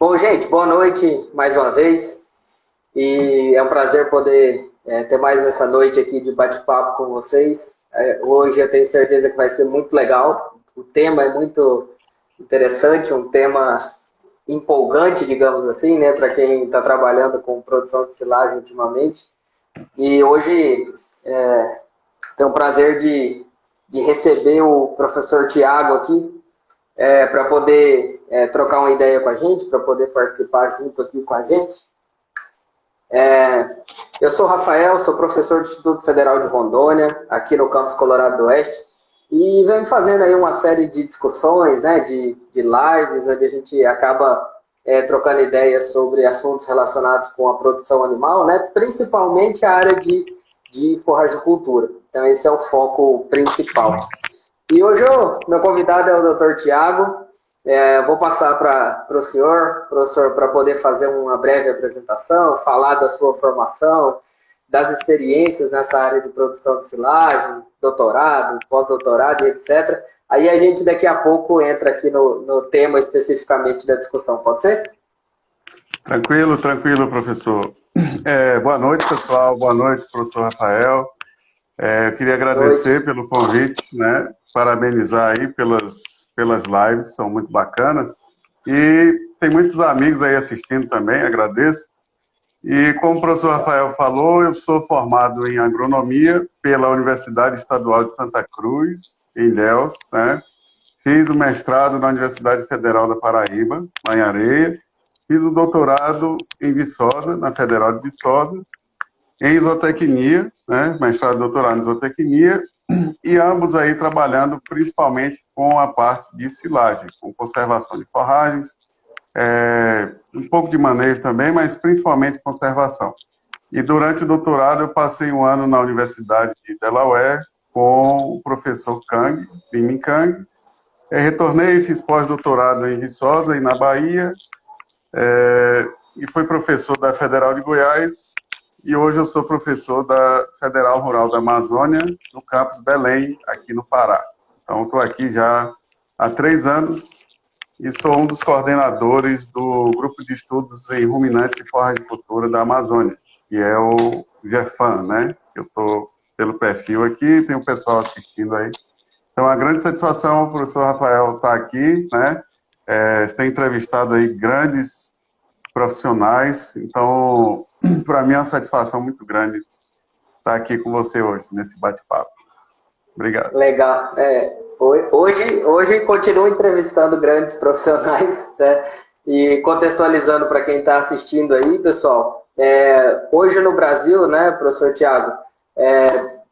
Bom, gente, boa noite mais uma vez. E é um prazer poder ter mais essa noite aqui de bate-papo com vocês. Hoje eu tenho certeza que vai ser muito legal. O tema é muito interessante, um tema empolgante, digamos assim, né, para quem está trabalhando com produção de silagem ultimamente. E hoje tenho o prazer de receber o professor Tiago aqui, para poder trocar uma ideia com a gente, para poder participar junto aqui com a gente. Eu sou o Rafael, sou professor do Instituto Federal de Rondônia, aqui no campus Colorado do Oeste, e venho fazendo aí uma série de discussões, né, de lives, onde a gente acaba trocando ideias sobre assuntos relacionados com a produção animal, né, principalmente a área de forragicultura. Então esse é o foco principal. E hoje meu convidado é o Dr. Tiago. Vou passar para o senhor, professor, para poder fazer uma breve apresentação, falar da sua formação, das experiências nessa área de produção de silagem, doutorado, pós-doutorado e etc. Aí a gente daqui a pouco entra aqui no tema especificamente da discussão, pode ser? Tranquilo, professor. Boa noite, pessoal. Boa noite, professor Rafael. Eu queria agradecer pelo convite, né? Parabenizar aí pelas lives, são muito bacanas. E tem muitos amigos aí assistindo também, agradeço. E como o professor Rafael falou, eu sou formado em agronomia pela Universidade Estadual de Santa Cruz, em Ilhéus, né? Fiz o mestrado na Universidade Federal da Paraíba, lá em Areia. Fiz o doutorado em Viçosa, na Federal de Viçosa, em zootecnia, né? Mestrado e doutorado em zootecnia, e ambos aí trabalhando principalmente com a parte de silagem, com conservação de forragens, um pouco de manejo também, mas principalmente conservação. E durante o doutorado eu passei um ano na Universidade de Delaware com o professor Kang, Limin Kang. Retornei, fiz pós-doutorado em Viçosa e na Bahia, e fui professor da Federal de Goiás, e hoje eu sou professor da Federal Rural da Amazônia, no campus Belém, aqui no Pará. Então, estou aqui já há 3 anos e sou um dos coordenadores do Grupo de Estudos em Ruminantes e Forragicultura da Amazônia, que é o GEFAM, né? Eu estou pelo perfil aqui, tem o pessoal assistindo aí. Então, é uma grande satisfação o professor Rafael estar aqui, né? Você tem entrevistado aí grandes profissionais, então, para mim é uma satisfação muito grande estar aqui com você hoje, nesse bate-papo. Obrigado. Legal. Hoje continuo entrevistando grandes profissionais, né? E contextualizando para quem está assistindo aí, pessoal, hoje no Brasil, né, professor Tiago,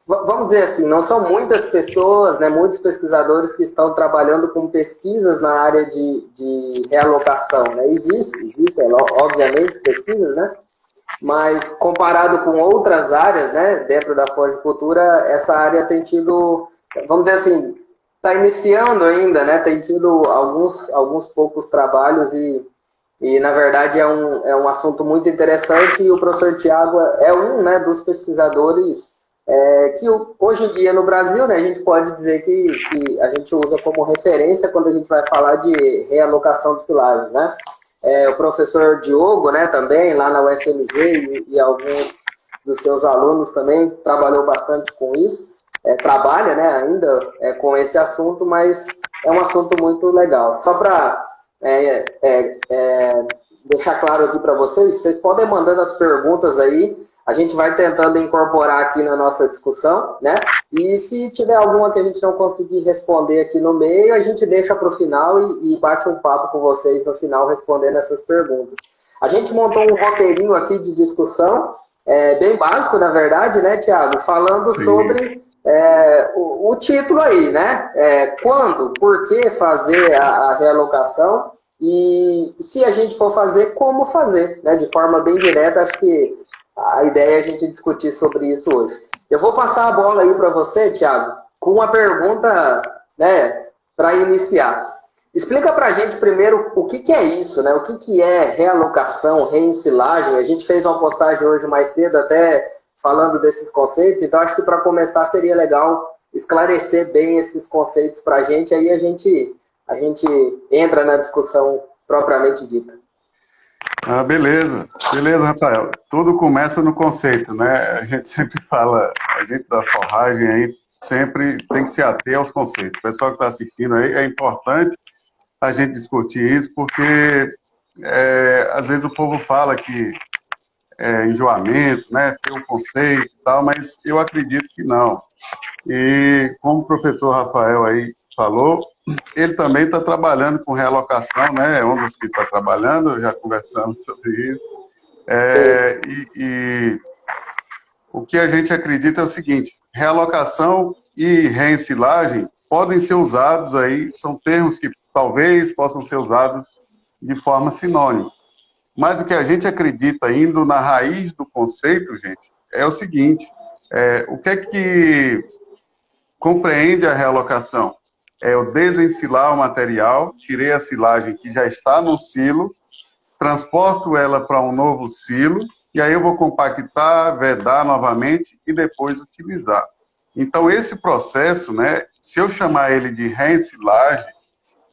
vamos dizer assim, não são muitas pessoas, né, muitos pesquisadores que estão trabalhando com pesquisas na área de realocação, né? Existem, obviamente, pesquisas, né? Mas comparado com outras áreas, né, dentro da floricultura, essa área tem tido, vamos dizer assim, está iniciando ainda, né? Tem tido alguns poucos trabalhos e na verdade é um assunto muito interessante e o professor Tiago é um, né, dos pesquisadores que hoje em dia no Brasil, né, a gente pode dizer que a gente usa como referência quando a gente vai falar de realocação de silagem, né? O professor Diogo, né, também, lá na UFMG, e alguns dos seus alunos também trabalhou bastante com isso, trabalha, né, ainda com esse assunto, mas é um assunto muito legal. Só para deixar claro aqui para vocês podem mandando as perguntas aí, a gente vai tentando incorporar aqui na nossa discussão, né? E se tiver alguma que a gente não conseguir responder aqui no meio, a gente deixa para o final e bate um papo com vocês no final respondendo essas perguntas. A gente montou um roteirinho aqui de discussão, bem básico, na verdade, né, Tiago? Falando sobre o título aí, né? Quando, por que fazer a realocação e se a gente for fazer, como fazer, né? De forma bem direta, acho que a ideia é a gente discutir sobre isso hoje. Eu vou passar a bola aí para você, Tiago, com uma pergunta, né, para iniciar. Explica para a gente primeiro o que é isso, né? O que é realocação, reensilagem. A gente fez uma postagem hoje mais cedo até falando desses conceitos, então acho que para começar seria legal esclarecer bem esses conceitos para a gente, aí a gente entra na discussão propriamente dita. Ah, beleza. Beleza, Rafael. Tudo começa no conceito, né? A gente sempre fala, a gente da forragem aí sempre tem que se ater aos conceitos. O pessoal que está assistindo aí, é importante a gente discutir isso, porque às vezes o povo fala que é enjoamento, né? Tem um conceito e tal, mas eu acredito que não. E como o professor Rafael aí falou, ele também está trabalhando com realocação, né? É um dos que está trabalhando, já conversamos sobre isso. Sim, E o que a gente acredita é o seguinte: realocação e reensilagem podem ser usados aí, são termos que talvez possam ser usados de forma sinônima. Mas o que a gente acredita, indo na raiz do conceito, gente, é o seguinte: o que é que compreende a realocação? É eu desensilar o material, tirei a silagem que já está no silo, transporto ela para um novo silo, e aí eu vou compactar, vedar novamente e depois utilizar. Então, esse processo, né, se eu chamar ele de reensilagem,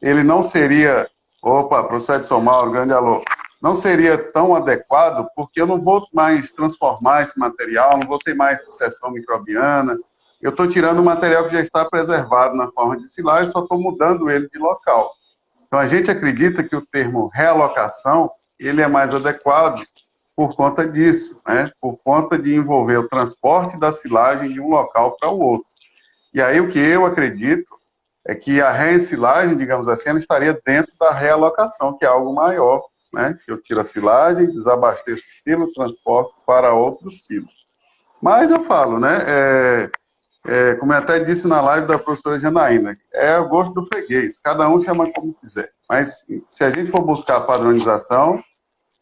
ele não seria, opa, professor Edson Mauro, grande alô, não seria tão adequado, porque eu não vou mais transformar esse material, não vou ter mais sucessão microbiana, eu estou tirando o material que já está preservado na forma de silagem, só estou mudando ele de local. Então, a gente acredita que o termo realocação, ele é mais adequado por conta disso, né? Por conta de envolver o transporte da silagem de um local para o outro. E aí, o que eu acredito é que a reensilagem, digamos assim, ela estaria dentro da realocação, que é algo maior, né? Eu tiro a silagem, desabasteço o silo, transporto para outro silo. Mas eu falo, né? Como eu até disse na live da professora Janaína, é o gosto do freguês, cada um chama como quiser. Mas se a gente for buscar a padronização,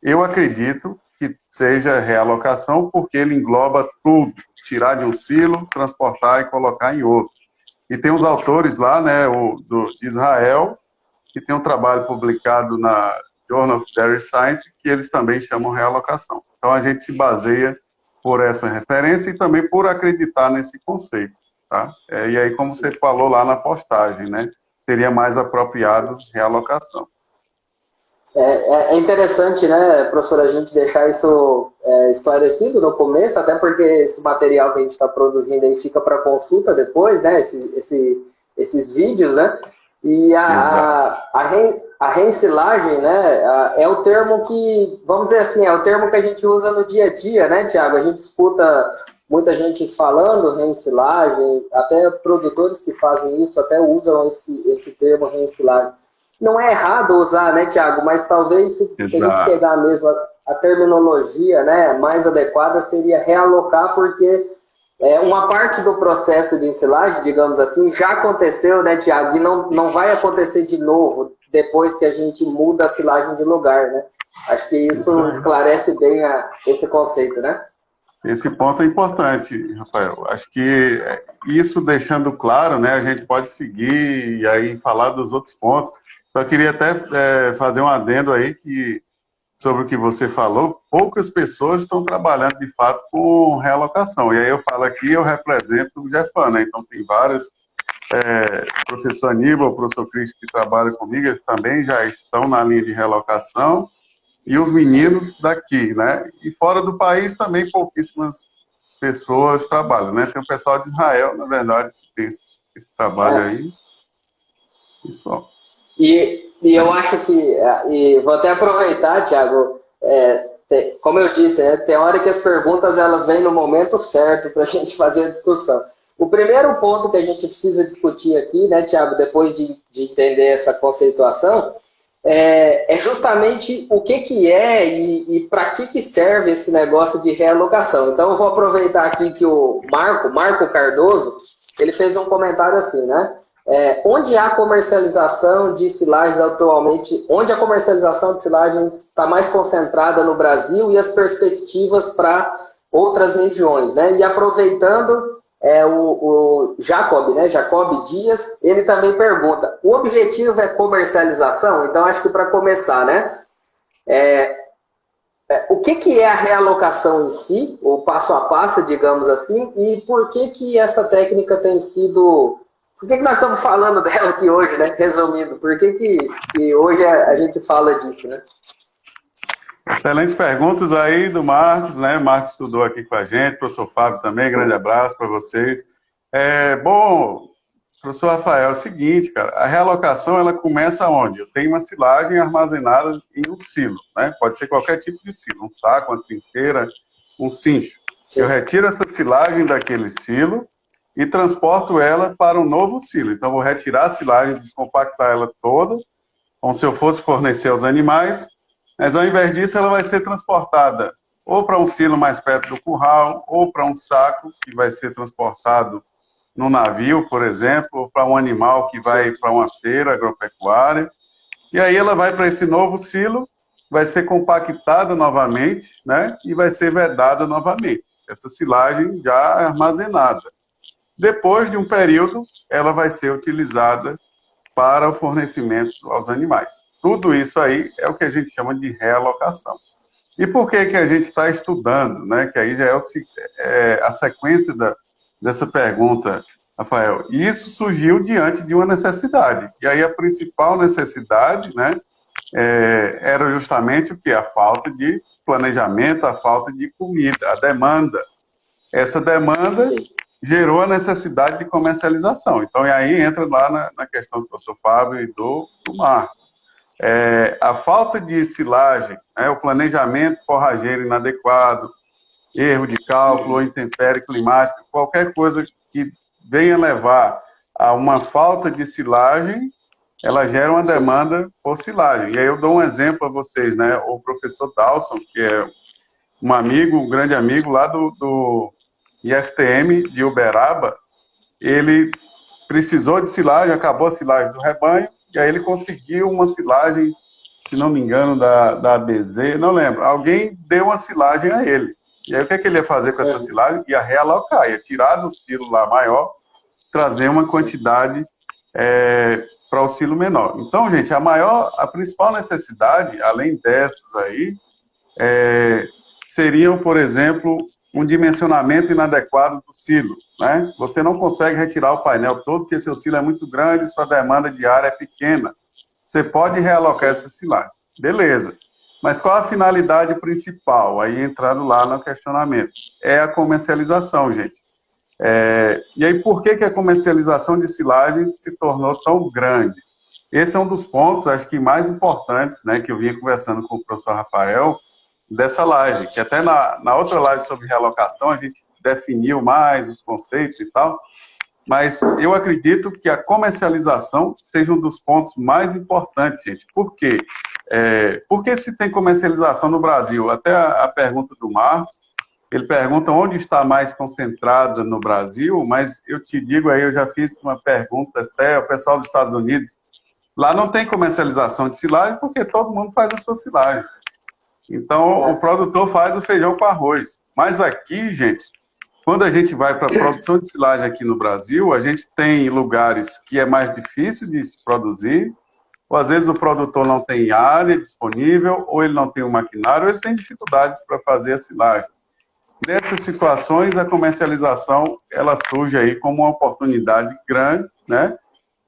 eu acredito que seja realocação, porque ele engloba tudo, tirar de um silo, transportar e colocar em outro. E tem os autores lá, né, de Israel, que tem um trabalho publicado na Journal of Dairy Science, que eles também chamam realocação. Então a gente se baseia por essa referência e também por acreditar nesse conceito, tá? E aí, como você falou lá na postagem, né, seria mais apropriado realocação. é interessante, né, professor, a gente deixar isso esclarecido no começo, até porque esse material que a gente está produzindo aí fica para consulta depois, né, esses vídeos, né, e a reensilagem, né, é o termo que, vamos dizer assim, é o termo que a gente usa no dia a dia, né, Tiago? A gente escuta muita gente falando reensilagem, até produtores que fazem isso até usam esse termo reensilagem. Não é errado usar, né, Tiago? Mas talvez se a gente pegar mesmo a terminologia, né, mais adequada seria realocar, porque uma parte do processo de ensilagem, digamos assim, já aconteceu, né, Tiago? E não vai acontecer de novo depois que a gente muda a silagem de lugar, né? Acho que isso esclarece bem esse conceito, né? Esse ponto é importante, Rafael. Acho que isso deixando claro, né, a gente pode seguir e aí falar dos outros pontos. Só queria até fazer um adendo aí sobre o que você falou. Poucas pessoas estão trabalhando de fato com realocação. E aí eu falo aqui, eu represento o Jefan, né? Então tem vários, professor Aníbal, professor Cristo que trabalham comigo, eles também já estão na linha de realocação. E os meninos daqui, né? E fora do país também pouquíssimas pessoas trabalham, né? Tem o pessoal de Israel, na verdade, que tem esse trabalho aí. E só. E eu acho que, e vou até aproveitar, Tiago, como eu disse, né, tem hora que as perguntas elas vêm no momento certo para a gente fazer a discussão. O primeiro ponto que a gente precisa discutir aqui, né, Tiago, depois de entender essa conceituação, é justamente o que é e para que serve esse negócio de realocação. Então, eu vou aproveitar aqui que o Marco Cardoso, ele fez um comentário assim, né? Onde há comercialização de silagens atualmente, onde a comercialização de silagens está mais concentrada no Brasil e as perspectivas para outras regiões, né? E aproveitando o Jacob, né? Jacob Dias, ele também pergunta: o objetivo é comercialização? Então, acho que para começar, né? O que é a realocação em si, o passo a passo, digamos assim, e por que essa técnica tem sido... Por que nós estamos falando dela aqui hoje, né? Resumindo, por que hoje a gente fala disso, né? Excelentes perguntas aí do Marcos, né? Marcos estudou aqui com a gente, professor Fábio também, grande abraço para vocês. Bom, professor Rafael, é o seguinte, cara, a realocação ela começa onde? Eu tenho uma silagem armazenada em um silo, né? Pode ser qualquer tipo de silo, um saco, uma trincheira, um cincho. Sim. Eu retiro essa silagem daquele silo e transporto ela para um novo silo. Então, vou retirar a silagem, descompactar ela toda, como se eu fosse fornecer aos animais, mas ao invés disso ela vai ser transportada ou para um silo mais perto do curral, ou para um saco que vai ser transportado no navio, por exemplo, ou para um animal que vai para uma feira agropecuária. E aí ela vai para esse novo silo, vai ser compactada novamente, né? E vai ser vedada novamente. Essa silagem já armazenada. Depois de um período, ela vai ser utilizada para o fornecimento aos animais. Tudo isso aí é o que a gente chama de realocação. E por que a gente está estudando, né? Que aí já é a sequência dessa pergunta, Rafael. E isso surgiu diante de uma necessidade. E aí a principal necessidade, né? Era justamente o que? A falta de planejamento, a falta de comida, a demanda. Essa demanda gerou a necessidade de comercialização. Então, e aí entra lá na questão do professor Fábio e do Marcos. A falta de silagem, né, o planejamento forrageiro inadequado, erro de cálculo, ou intempérie climática, qualquer coisa que venha levar a uma falta de silagem, ela gera uma demanda por silagem. E aí eu dou um exemplo a vocês, né? O professor Dawson, que é um grande amigo lá do IFTM de Uberaba, ele precisou de silagem, acabou a silagem do rebanho, e aí ele conseguiu uma silagem, se não me engano, da ABZ, não lembro. Alguém deu uma silagem a ele. E aí o que ele ia fazer com essa silagem? Ia realocar, ia tirar do silo lá maior, trazer uma quantidade para o silo menor. Então, gente, a principal necessidade, além dessas aí, seriam, por exemplo, um dimensionamento inadequado do silo, né? Você não consegue retirar o painel todo, porque seu silo é muito grande, sua demanda de área é pequena. Você pode realocar essa silagem. Beleza. Mas qual a finalidade principal? Aí entrando lá no questionamento. É a comercialização, gente. E aí por que a comercialização de silagens se tornou tão grande? Esse é um dos pontos, acho que mais importantes, né, que eu vinha conversando com o professor Rafael, dessa live, que até na outra live sobre realocação a gente definiu mais os conceitos e tal, mas eu acredito que a comercialização seja um dos pontos mais importantes, gente. Por quê? Porque se tem comercialização no Brasil? Até a pergunta do Marcos, ele pergunta onde está mais concentrada no Brasil, mas eu te digo aí, eu já fiz uma pergunta até ao pessoal dos Estados Unidos, lá não tem comercialização de silagem porque todo mundo faz a sua silagem. Então, o produtor faz o feijão com arroz. Mas aqui, gente, quando a gente vai para a produção de silagem aqui no Brasil, a gente tem lugares que é mais difícil de se produzir, ou às vezes o produtor não tem área disponível, ou ele não tem um maquinário, ou ele tem dificuldades para fazer a silagem. Nessas situações, a comercialização, ela surge aí como uma oportunidade grande, né,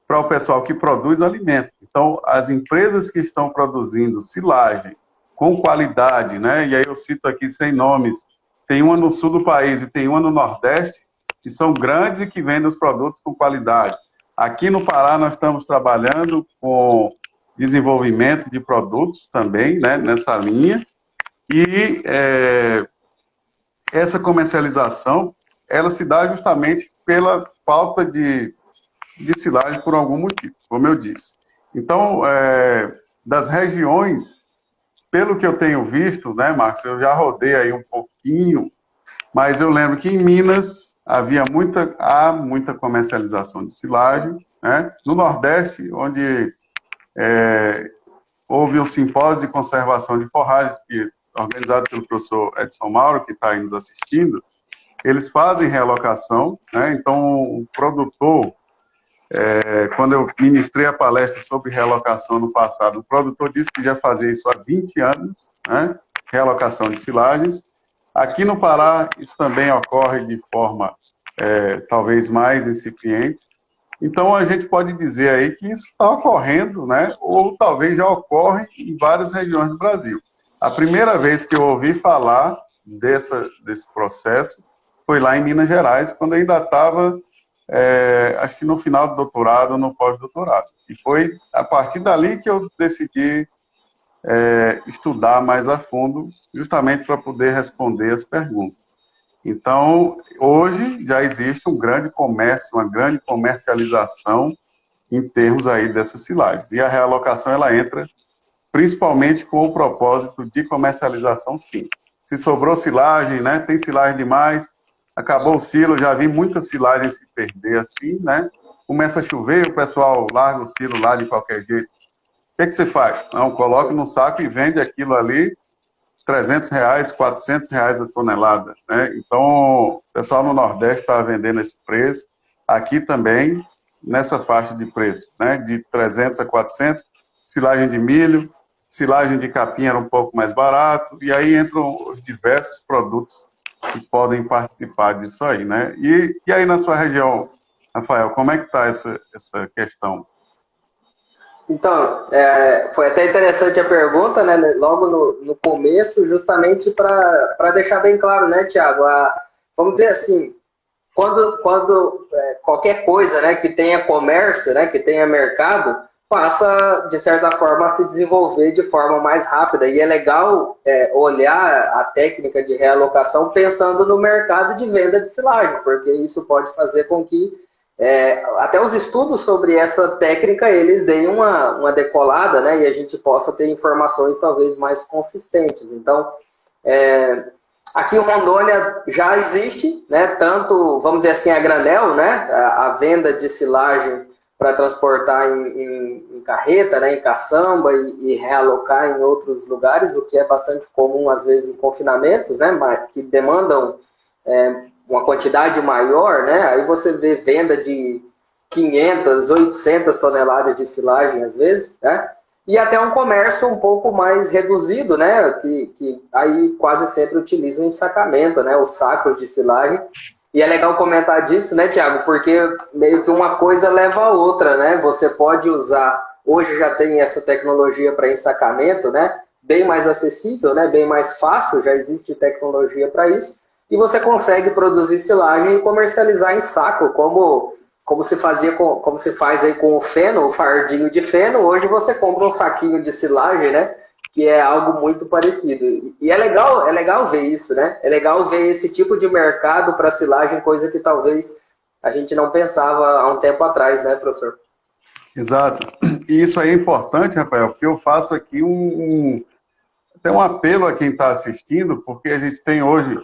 para o pessoal que produz alimento. Então, as empresas que estão produzindo silagem com qualidade, né, e aí eu cito aqui sem nomes, tem uma no sul do país e tem uma no Nordeste, que são grandes e que vendem os produtos com qualidade. Aqui no Pará nós estamos trabalhando com desenvolvimento de produtos também, né, nessa linha, e essa comercialização, ela se dá justamente pela falta de silagem por algum motivo, como eu disse. Então, das regiões, pelo que eu tenho visto, né, Marcos, eu já rodei aí um pouquinho, mas eu lembro que em Minas há muita comercialização de silagem, né? No Nordeste, onde houve um simpósio de conservação de forragens, organizado pelo professor Edson Mauro, que está aí nos assistindo, eles fazem realocação, né? Então, o produtor, quando eu ministrei a palestra sobre realocação no passado, o produtor disse que já fazia isso há 20 anos, né? Realocação de silagens. Aqui no Pará, isso também ocorre de forma talvez mais incipiente. Então, a gente pode dizer aí que isso está ocorrendo, né? Ou talvez já ocorre em várias regiões do Brasil. A primeira vez que eu ouvi falar desse processo foi lá em Minas Gerais, quando eu ainda estava, acho que no final do doutorado, no pós-doutorado. E foi a partir dali que eu decidi estudar mais a fundo, justamente para poder responder as perguntas. Então, hoje já existe um grande comércio, uma grande comercialização em termos aí dessas silagens. E a realocação, ela entra principalmente com o propósito de comercialização, sim. Se sobrou silagem, né, tem silagem demais, acabou o silo, já vi muita silagem se perder assim, né? Começa a chover, o pessoal larga o silo lá de qualquer jeito. O que é que você faz? Não, coloca no saco e vende aquilo ali, R$ 300, R$ 400 a tonelada, né? Então, o pessoal no Nordeste está vendendo esse preço, aqui também, nessa faixa de preço, né? De 300 a 400, silagem de milho, silagem de capim era um pouco mais barato, e aí entram os diversos produtos que podem participar disso aí, né? E aí na sua região, Rafael, como é que está essa questão? Então, foi até interessante a pergunta, né? Logo no começo, justamente para deixar bem claro, né, Tiago? Vamos dizer assim, quando qualquer coisa, né, que tenha comércio, né, que tenha mercado, passa, de certa forma, a se desenvolver de forma mais rápida. E é legal olhar a técnica de realocação pensando no mercado de venda de silagem, porque isso pode fazer com que até os estudos sobre essa técnica, eles deem uma decolada, né, e a gente possa ter informações talvez mais consistentes. Então, aqui em Rondônia já existe, né, tanto, vamos dizer assim, a granel, né, a venda de silagem para transportar em carreta, né, em caçamba e realocar em outros lugares, o que é bastante comum, às vezes, em confinamentos, né, que demandam uma quantidade maior, né, aí você vê venda de 500, 800 toneladas de silagem, às vezes, né, e até um comércio um pouco mais reduzido, né, que aí quase sempre utiliza o ensacamento, né, os sacos de silagem. E é legal comentar disso, né, Tiago, porque meio que uma coisa leva a outra, né, você pode usar, hoje já tem essa tecnologia para ensacamento, né, bem mais acessível, né, bem mais fácil, já existe tecnologia para isso, e você consegue produzir silagem e comercializar em saco, como se fazia como se faz aí com o feno, o fardinho de feno. Hoje você compra um saquinho de silagem, né? Que é algo muito parecido. E é legal ver isso, né? É legal ver esse tipo de mercado para silagem, coisa que talvez a gente não pensava há um tempo atrás, né, professor? Exato. E isso aí é importante, Rafael, porque eu faço aqui até um apelo a quem está assistindo, porque a gente tem hoje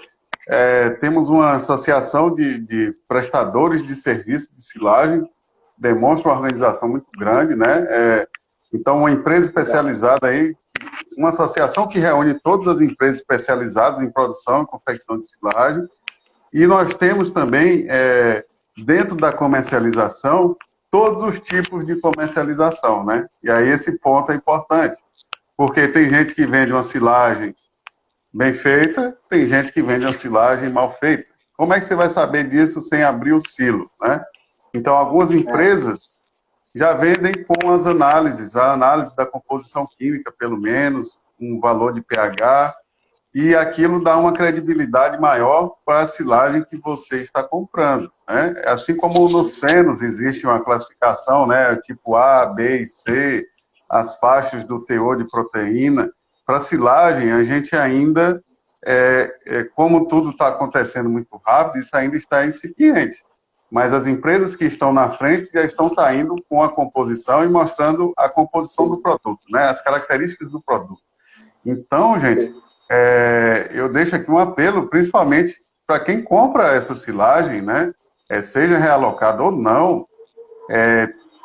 temos uma associação de prestadores de serviço de silagem, demonstra uma organização muito grande, né? Então, uma empresa especializada aí, uma associação que reúne todas as empresas especializadas em produção e confecção de silagem, e nós temos também, dentro da comercialização, todos os tipos de comercialização, né? E aí esse ponto é importante, porque tem gente que vende uma silagem bem feita, tem gente que vende uma silagem mal feita. Como é que você vai saber disso sem abrir o silo, né? Então, algumas empresas já vendem com as análises, a análise da composição química, pelo menos, um valor de pH, e aquilo dá uma credibilidade maior para a silagem que você está comprando, né? Assim como nos fenos existe uma classificação, né, tipo A, B e C, as faixas do teor de proteína. Para silagem, a gente ainda, como tudo está acontecendo muito rápido, isso ainda está incipiente. Mas as empresas que estão na frente já estão saindo com a composição e mostrando a composição do produto, né? As características do produto. Então, gente, eu deixo aqui um apelo, principalmente para quem compra essa silagem, né? Seja realocado ou não,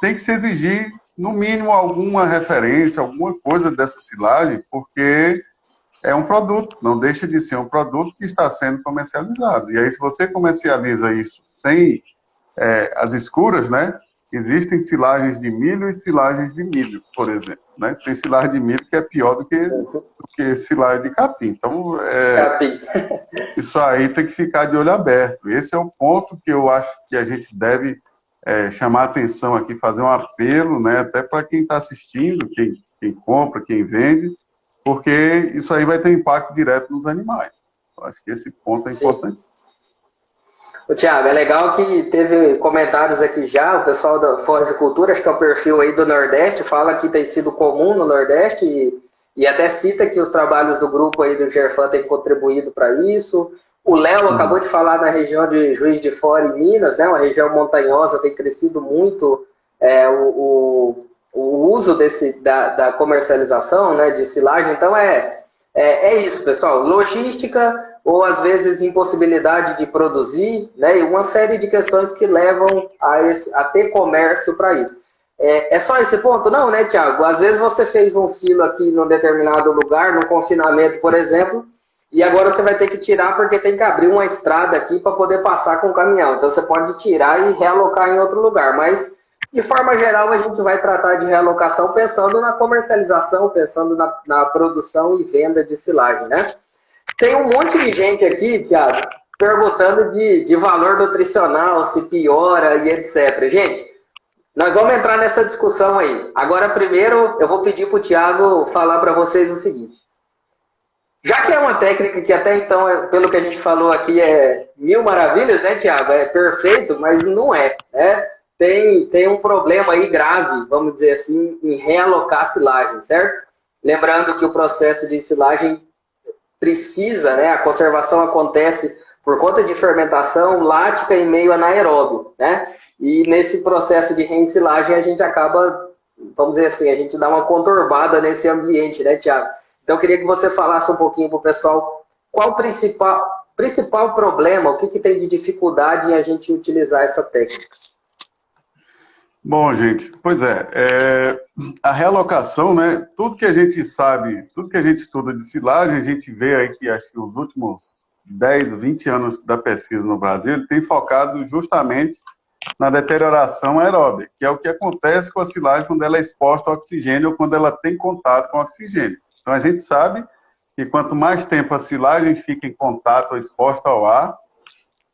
tem que se exigir, no mínimo, alguma referência, alguma coisa dessa silagem, porque é um produto, não deixa de ser um produto que está sendo comercializado. E aí, se você comercializa isso sem as escuras, né? Existem silagens de milho e silagens de milho, por exemplo, né? Tem silagem de milho que é pior do que silagem de capim. Então, Capim. isso aí tem que ficar de olho aberto. Esse é o ponto que eu acho que a gente deve chamar atenção aqui, fazer um apelo, né? Até para quem está assistindo, quem compra, quem vende, porque isso aí vai ter impacto direto nos animais. Eu acho que esse ponto é importante. Ô, Thiago, é legal que teve comentários aqui já, o pessoal da Forja de Cultura, acho que é o perfil aí do Nordeste, fala que tem sido comum no Nordeste e até cita que os trabalhos do grupo aí do Gerfan têm contribuído para isso. O Léo acabou de falar na região de Juiz de Fora, em Minas, né, uma região montanhosa, tem crescido muito o uso da comercialização, né, de silagem. Então é isso, pessoal. Logística ou às vezes impossibilidade de produzir, né, e uma série de questões que levam a ter comércio para isso. É só esse ponto? Não, né, Thiago? Às vezes você fez um silo aqui num determinado lugar, no confinamento, por exemplo, e agora você vai ter que tirar porque tem que abrir uma estrada aqui para poder passar com o caminhão. Então você pode tirar e realocar em outro lugar, mas de forma geral a gente vai tratar de realocação pensando na comercialização, pensando na produção e venda de silagem, né? Tem um monte de gente aqui, Thiago, perguntando de valor nutricional, se piora e etc. Gente, nós vamos entrar nessa discussão aí. Agora, primeiro, eu vou pedir para o Thiago falar para vocês o seguinte. Já que é uma técnica que até então, pelo que a gente falou aqui, é mil maravilhas, né, Thiago? É perfeito, mas não é, né? Tem um problema aí grave, vamos dizer assim, em realocar silagem, certo? Lembrando que o processo de silagem precisa, né, a conservação acontece por conta de fermentação lática em meio anaeróbio, né? E nesse processo de reensilagem a gente acaba, vamos dizer assim, a gente dá uma conturbada nesse ambiente, né, Thiago? Então eu queria que você falasse um pouquinho para o pessoal qual o principal problema, o que tem de dificuldade em a gente utilizar essa técnica. Bom, gente, pois a realocação, né, tudo que a gente sabe, tudo que a gente estuda de silagem, a gente vê aí que acho que os últimos 10, 20 anos da pesquisa no Brasil, ele tem focado justamente na deterioração aeróbica, que é o que acontece com a silagem quando ela é exposta ao oxigênio ou quando ela tem contato com o oxigênio. Então a gente sabe que quanto mais tempo a silagem fica em contato ou exposta ao ar,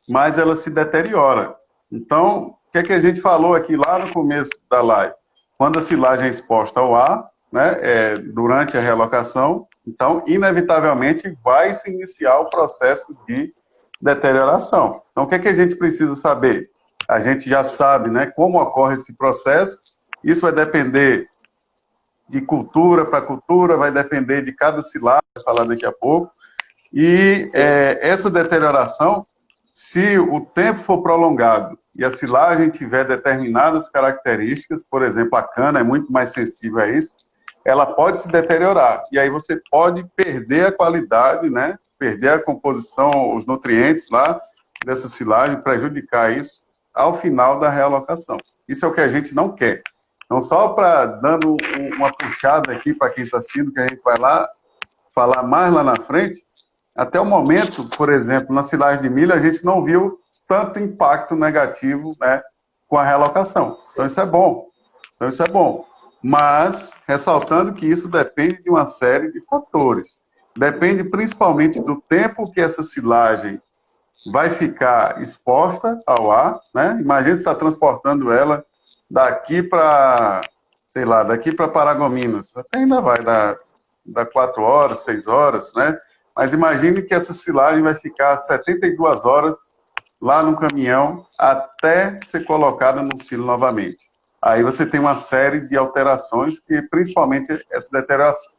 mais ela se deteriora. Então, o que a gente falou aqui lá no começo da live? Quando a silagem é exposta ao ar, né, durante a realocação, então, inevitavelmente, vai se iniciar o processo de deterioração. Então, o que a gente precisa saber? A gente já sabe, né, como ocorre esse processo. Isso vai depender de cultura para cultura, vai depender de cada silagem, vou falar daqui a pouco. E essa deterioração, se o tempo for prolongado e a silagem tiver determinadas características, por exemplo, a cana é muito mais sensível a isso, ela pode se deteriorar. E aí você pode perder a qualidade, né? Perder a composição, os nutrientes lá dessa silagem, prejudicar isso ao final da realocação. Isso é o que a gente não quer. Então, só para dando uma puxada aqui para quem está assistindo, que a gente vai lá falar mais lá na frente, até o momento, por exemplo, na silagem de milho, a gente não viu tanto impacto negativo, né, com a realocação. Então isso é bom. Mas, ressaltando que isso depende de uma série de fatores. Depende principalmente do tempo que essa silagem vai ficar exposta ao ar, né? Imagina você está transportando ela daqui para, sei lá, daqui para Paragominas. Até ainda vai dar 4 horas, 6 horas, né? Mas imagine que essa silagem vai ficar 72 horas lá no caminhão até ser colocada no silo novamente. Aí você tem uma série de alterações, que principalmente essa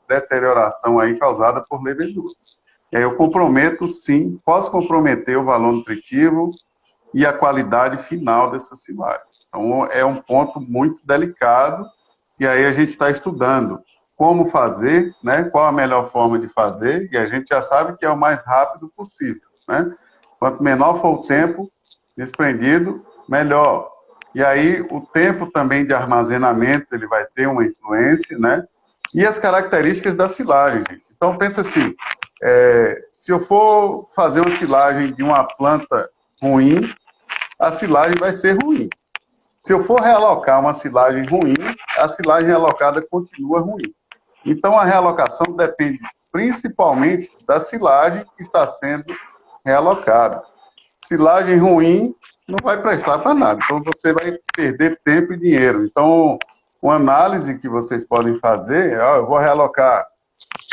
deterioração aí causada por leveduras. E aí eu comprometo, sim, posso comprometer o valor nutritivo e a qualidade final dessa silagem. Então é um ponto muito delicado, e aí a gente está estudando como fazer, né? Qual a melhor forma de fazer, e a gente já sabe que é o mais rápido possível, né? Quanto menor for o tempo desprendido, melhor. E aí o tempo também de armazenamento, ele vai ter uma influência, né? E as características da silagem, gente. Então pensa assim, se eu for fazer uma silagem de uma planta ruim, a silagem vai ser ruim. Se eu for realocar uma silagem ruim, a silagem realocada continua ruim. Então, a realocação depende principalmente da silagem que está sendo realocada. Silagem ruim não vai prestar para nada. Então, você vai perder tempo e dinheiro. Então, uma análise que vocês podem fazer, eu vou realocar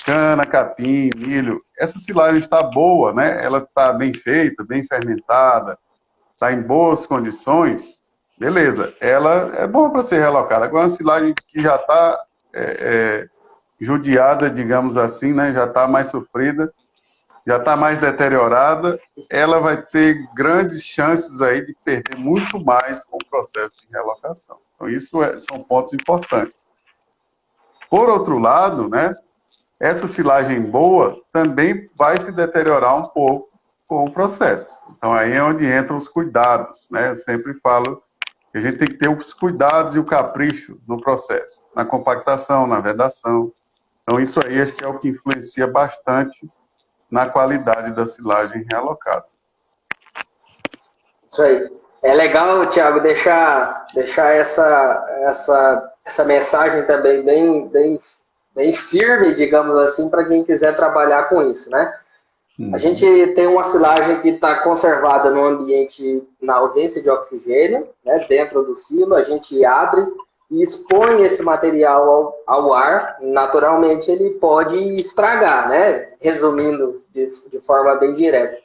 cana, capim, milho, essa silagem está boa, né? Ela está bem feita, bem fermentada, está em boas condições, beleza, ela é boa para ser relocada. Agora, uma silagem que já está judiada, digamos assim, né? Já está mais sofrida, já está mais deteriorada, ela vai ter grandes chances aí de perder muito mais com o processo de relocação. Então, isso são pontos importantes. Por outro lado, né, essa silagem boa também vai se deteriorar um pouco com o processo. Então, aí é onde entram os cuidados, né? Eu sempre falo que a gente tem que ter os cuidados e o capricho no processo, na compactação, na vedação. Então, isso aí acho que é o que influencia bastante na qualidade da silagem realocada. Isso aí. É legal, Thiago, deixar essa mensagem também bem firme, digamos assim, para quem quiser trabalhar com isso, né? A gente tem uma silagem que está conservada no ambiente, na ausência de oxigênio, né, dentro do silo, a gente abre e expõe esse material ao ar, naturalmente ele pode estragar, né? Resumindo de forma bem direta.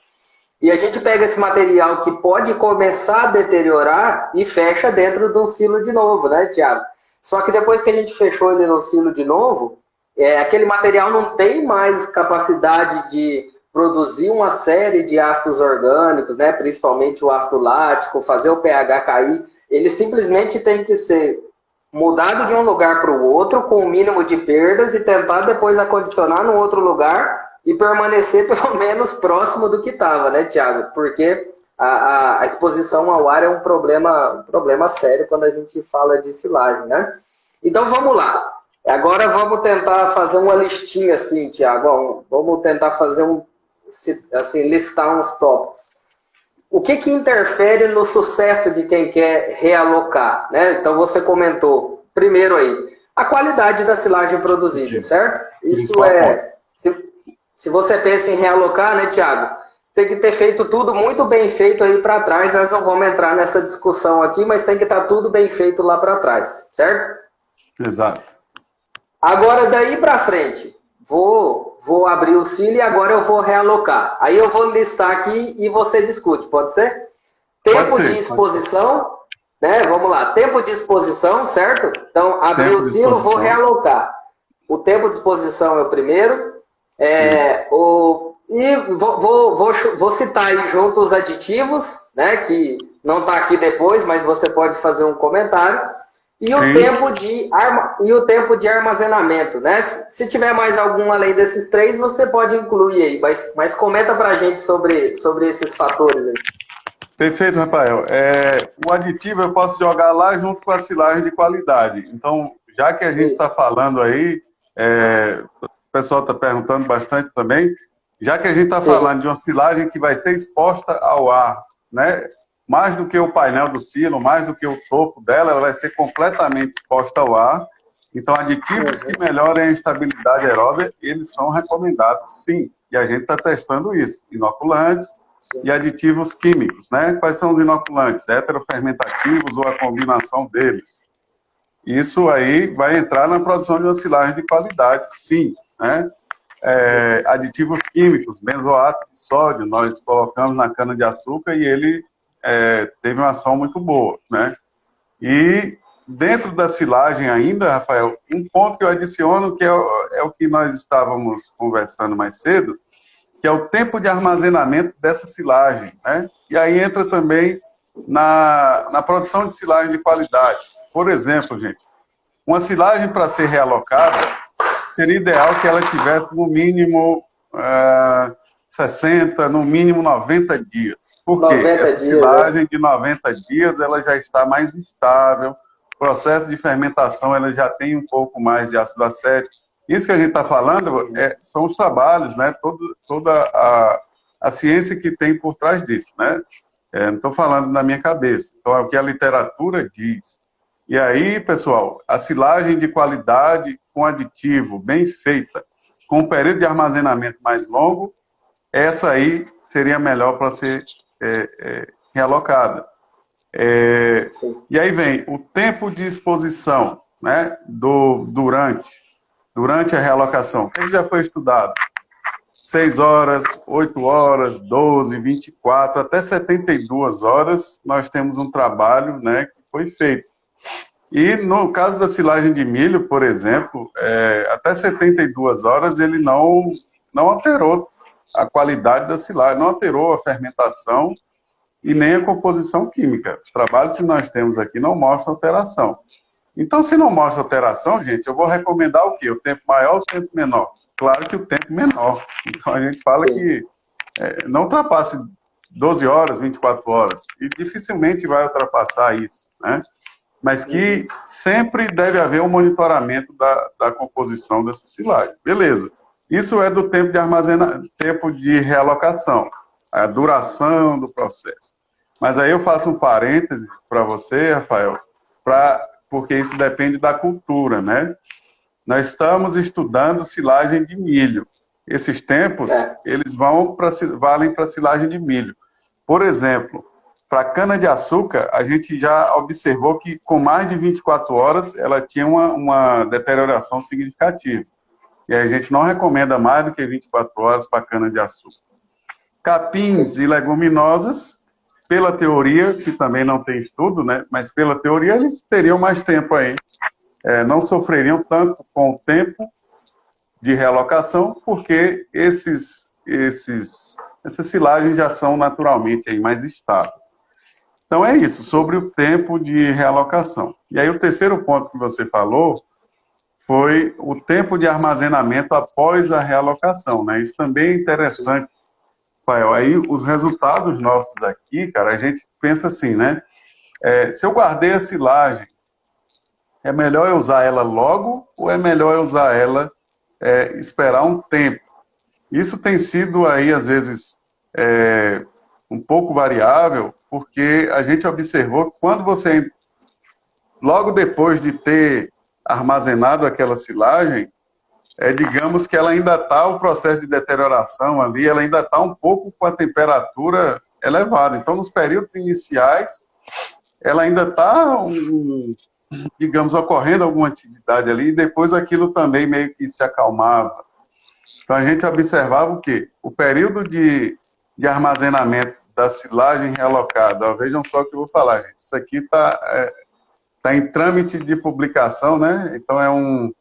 E a gente pega esse material que pode começar a deteriorar e fecha dentro de um silo de novo, né, Thiago? Só que depois que a gente fechou ele no silo de novo, aquele material não tem mais capacidade de produzir uma série de ácidos orgânicos, né, principalmente o ácido lático, fazer o pH cair. Ele simplesmente tem que ser mudado de um lugar para o outro com o mínimo de perdas e tentar depois acondicionar no outro lugar e permanecer pelo menos próximo do que estava, né, Thiago? Porque a exposição ao ar é um problema sério quando a gente fala de silagem, né? Então vamos lá. Agora vamos tentar fazer uma listinha assim, Thiago. Vamos tentar fazer listar uns tópicos. O que interfere no sucesso de quem quer realocar, né? Então você comentou, primeiro aí, a qualidade da silagem produzida, certo? Isso é... Se você pensa em realocar, né, Thiago? Tem que ter feito tudo muito bem feito aí para trás. Nós não vamos entrar nessa discussão aqui, mas tem que estar tudo bem feito lá para trás, certo? Exato. Agora, daí para frente, vou abrir o silo e agora eu vou realocar. Aí eu vou listar aqui e você discute, pode ser? Tempo de exposição, né? Vamos lá, tempo de exposição, certo? Então, abri o silo, vou realocar. O tempo de exposição é o primeiro. E vou citar aí junto os aditivos, né, que não está aqui depois, mas você pode fazer um comentário. E o tempo de armazenamento, né? Se tiver mais algum além desses três, você pode incluir aí, mas comenta para a gente sobre esses fatores aí. Perfeito, Rafael. O aditivo eu posso jogar lá junto com a silagem de qualidade. Então, já que a gente está falando aí, o pessoal está perguntando bastante também, já que a gente está falando de uma silagem que vai ser exposta ao ar, né? Mais do que o painel do silo, mais do que o topo dela, ela vai ser completamente exposta ao ar. Então, aditivos que melhorem a estabilidade aeróbica, eles são recomendados, sim. E a gente está testando isso. Inoculantes e aditivos químicos, né? Quais são os inoculantes? Heterofermentativos ou a combinação deles. Isso aí vai entrar na produção de uma silagem de qualidade, sim, né? Aditivos químicos, benzoato de sódio, nós colocamos na cana-de-açúcar e ele teve uma ação muito boa, né? E dentro da silagem ainda, Rafael, um ponto que eu adiciono, que é o que nós estávamos conversando mais cedo, que é o tempo de armazenamento dessa silagem, né? E aí entra também na produção de silagem de qualidade. Por exemplo, gente, uma silagem para ser realocada, seria ideal que ela tivesse no mínimo 60, no mínimo 90 dias. Por quê? Essa silagem de 90 dias, ela já está mais estável, o processo de fermentação ela já tem um pouco mais de ácido acético. Isso que a gente está falando são os trabalhos, né? Toda a ciência que tem por trás disso, né? Não estou falando na minha cabeça. Então, é o que a literatura diz. E aí, pessoal, a silagem de qualidade com aditivo bem feita, com um período de armazenamento mais longo, essa aí seria melhor para ser realocada. E aí vem o tempo de exposição, né, durante. durante a realocação, o que já foi estudado? 6 horas, 8 horas, 12, 24, até 72 horas, nós temos um trabalho, né, que foi feito. E no caso da silagem de milho, por exemplo, até 72 horas ele não alterou a qualidade da silagem, não alterou a fermentação e nem a composição química. Os trabalhos que nós temos aqui não mostram alteração. Então, se não mostra alteração, gente, eu vou recomendar o quê? O tempo maior ou o tempo menor? Claro que o tempo menor. Então, a gente fala que não ultrapasse 12 horas, 24 horas. E dificilmente vai ultrapassar isso, né? Mas que sempre deve haver um monitoramento da composição dessa silagem. Beleza. Isso é do tempo de armazenamento, tempo de realocação, a duração do processo. Mas aí eu faço um parêntese para você, Rafael, porque isso depende da cultura, né? Nós estamos estudando silagem de milho. Esses tempos, eles valem para silagem de milho. Por exemplo, para cana-de-açúcar, a gente já observou que com mais de 24 horas, ela tinha uma deterioração significativa. E a gente não recomenda mais do que 24 horas para cana-de-açúcar. Capins e leguminosas, pela teoria, que também não tem estudo, né? Mas pela teoria eles teriam mais tempo aí. Não sofreriam tanto com o tempo de realocação, porque essas silagens já são naturalmente aí mais estáveis. Então é isso, sobre o tempo de realocação. E aí o terceiro ponto que você falou foi o tempo de armazenamento após a realocação, né? Isso também é interessante, Rafael. Aí os resultados nossos aqui, cara, a gente pensa assim, né? Se eu guardei a silagem, é melhor eu usar ela logo ou é melhor eu usar ela esperar um tempo? Isso tem sido aí, às vezes, um pouco variável, porque a gente observou que quando você, logo depois de ter armazenado aquela silagem, digamos que ela ainda está, o processo de deterioração ali, ela ainda está um pouco com a temperatura elevada. Então, nos períodos iniciais, ela ainda está, digamos, ocorrendo alguma atividade ali, e depois aquilo também meio que se acalmava. Então, a gente observava o quê? O período de armazenamento da silagem realocada. Vejam só o que eu vou falar, gente. Isso aqui está em trâmite de publicação, né? Então, é um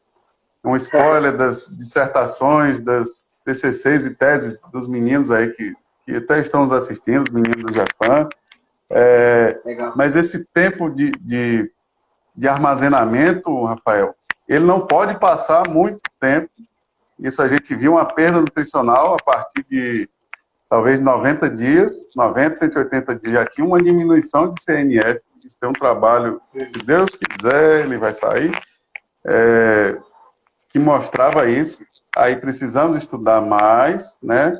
spoiler das dissertações, das TCCs e teses dos meninos aí que até estão nos assistindo, os meninos do Japão. Mas esse tempo de armazenamento, Rafael, ele não pode passar muito tempo. Isso a gente viu uma perda nutricional a partir de talvez 90 dias, 90, 180 dias, aqui uma diminuição de CNF. Isso tem um trabalho, se Deus quiser, ele vai sair, que mostrava isso. Aí precisamos estudar mais, né?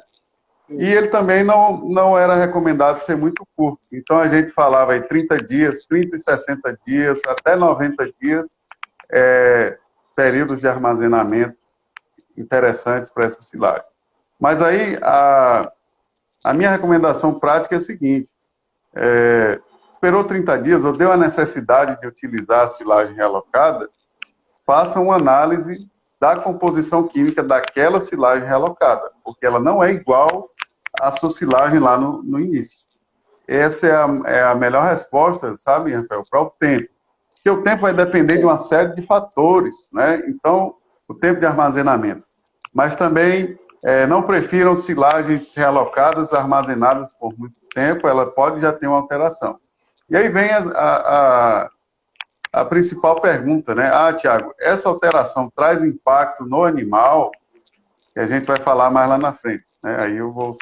E ele também não era recomendado ser muito curto. Então a gente falava aí 30 dias, 30 e 60 dias, até 90 dias, períodos de armazenamento interessantes para essa silagem. Mas aí a minha recomendação prática é a seguinte: esperou 30 dias, ou deu a necessidade de utilizar a silagem realocada, faça uma análise da composição química daquela silagem realocada, porque ela não é igual à sua silagem lá no início. Essa é a melhor resposta, sabe, Rafael, para o tempo. Porque o tempo vai depender de uma série de fatores, né? Então, o tempo de armazenamento. Mas também não prefiram silagens realocadas, armazenadas por muito tempo, ela pode já ter uma alteração. E aí vem a principal pergunta, né? Tiago, essa alteração traz impacto no animal? Que a gente vai falar mais lá na frente, né? Aí eu vou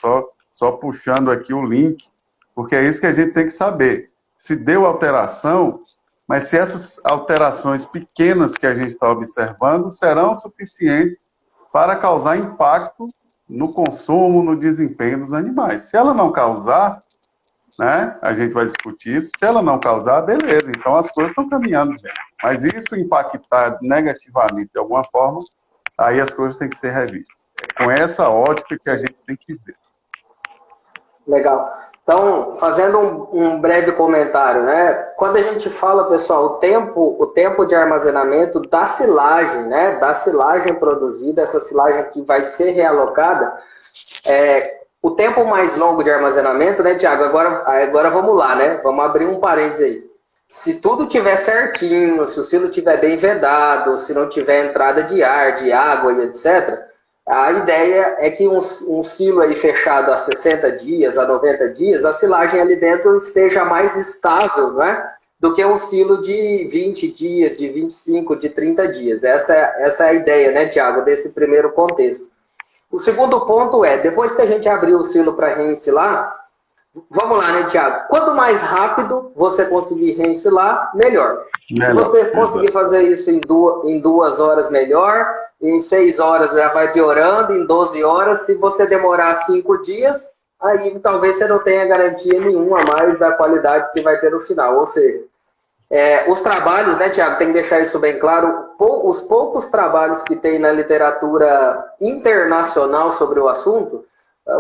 só puxando aqui o link, porque é isso que a gente tem que saber. Se deu alteração, mas se essas alterações pequenas que a gente está observando serão suficientes para causar impacto no consumo, no desempenho dos animais. Se ela não causar, né, a gente vai discutir isso. Se ela não causar, beleza, então as coisas estão caminhando bem. Mas isso impactar negativamente de alguma forma, aí as coisas têm que ser revistas. É com essa ótica que a gente tem que ver. Legal. Então, fazendo um breve comentário, né? Quando a gente fala, pessoal, o tempo de armazenamento da silagem, né? Da silagem produzida, essa silagem que vai ser realocada, o tempo mais longo de armazenamento, né, Tiago? Agora vamos lá, né? Vamos abrir um parênteses aí. Se tudo tiver certinho, se o silo tiver bem vedado, se não tiver entrada de ar, de água e etc., a ideia é que um silo aí fechado a 60 dias, a 90 dias, a silagem ali dentro esteja mais estável, né, do que um silo de 20 dias, de 25, de 30 dias. Essa é a ideia, né, Tiago, desse primeiro contexto. O segundo ponto é, depois que a gente abriu o silo para reensilar, vamos lá, né, Tiago? Quanto mais rápido você conseguir reensilar, melhor. Se você conseguir fazer isso em 2 horas, melhor. Em 6 horas já vai piorando. Em 12 horas, se você demorar 5 dias, aí talvez você não tenha garantia nenhuma a mais da qualidade que vai ter no final. Ou seja, os trabalhos, né, Tiago, tem que deixar isso bem claro, os poucos trabalhos que tem na literatura internacional sobre o assunto,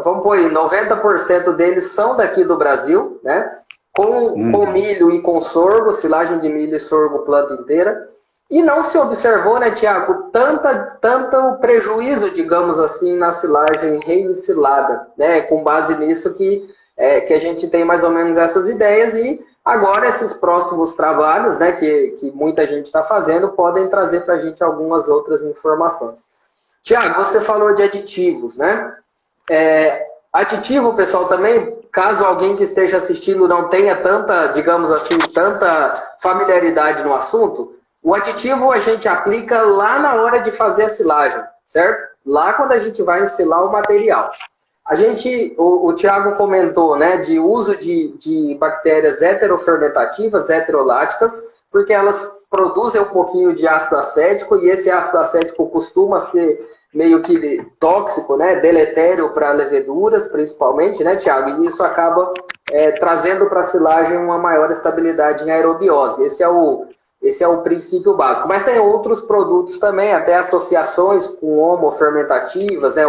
vamos pôr aí, 90% deles são daqui do Brasil, né? Com milho e com sorgo, silagem de milho e sorgo planta inteira. E não se observou, né, Tiago, tanto prejuízo, digamos assim, na silagem reensilada, né? Com base nisso que a gente tem mais ou menos essas ideias e agora esses próximos trabalhos, né, que muita gente está fazendo, podem trazer para a gente algumas outras informações. Tiago, você falou de aditivos, né? Aditivo, pessoal, também, caso alguém que esteja assistindo não tenha tanta, digamos assim, tanta familiaridade no assunto, o aditivo a gente aplica lá na hora de fazer a silagem, certo? Lá quando a gente vai ensilar o material. O Tiago comentou, né, de uso de bactérias heterofermentativas, heteroláticas, porque elas produzem um pouquinho de ácido acético e esse ácido acético costuma ser meio que tóxico, né, deletério para leveduras, principalmente, né, Tiago? E isso acaba trazendo para a silagem uma maior estabilidade em aerobiose. Esse é o princípio básico. Mas tem outros produtos também, até associações com homofermentativas, né,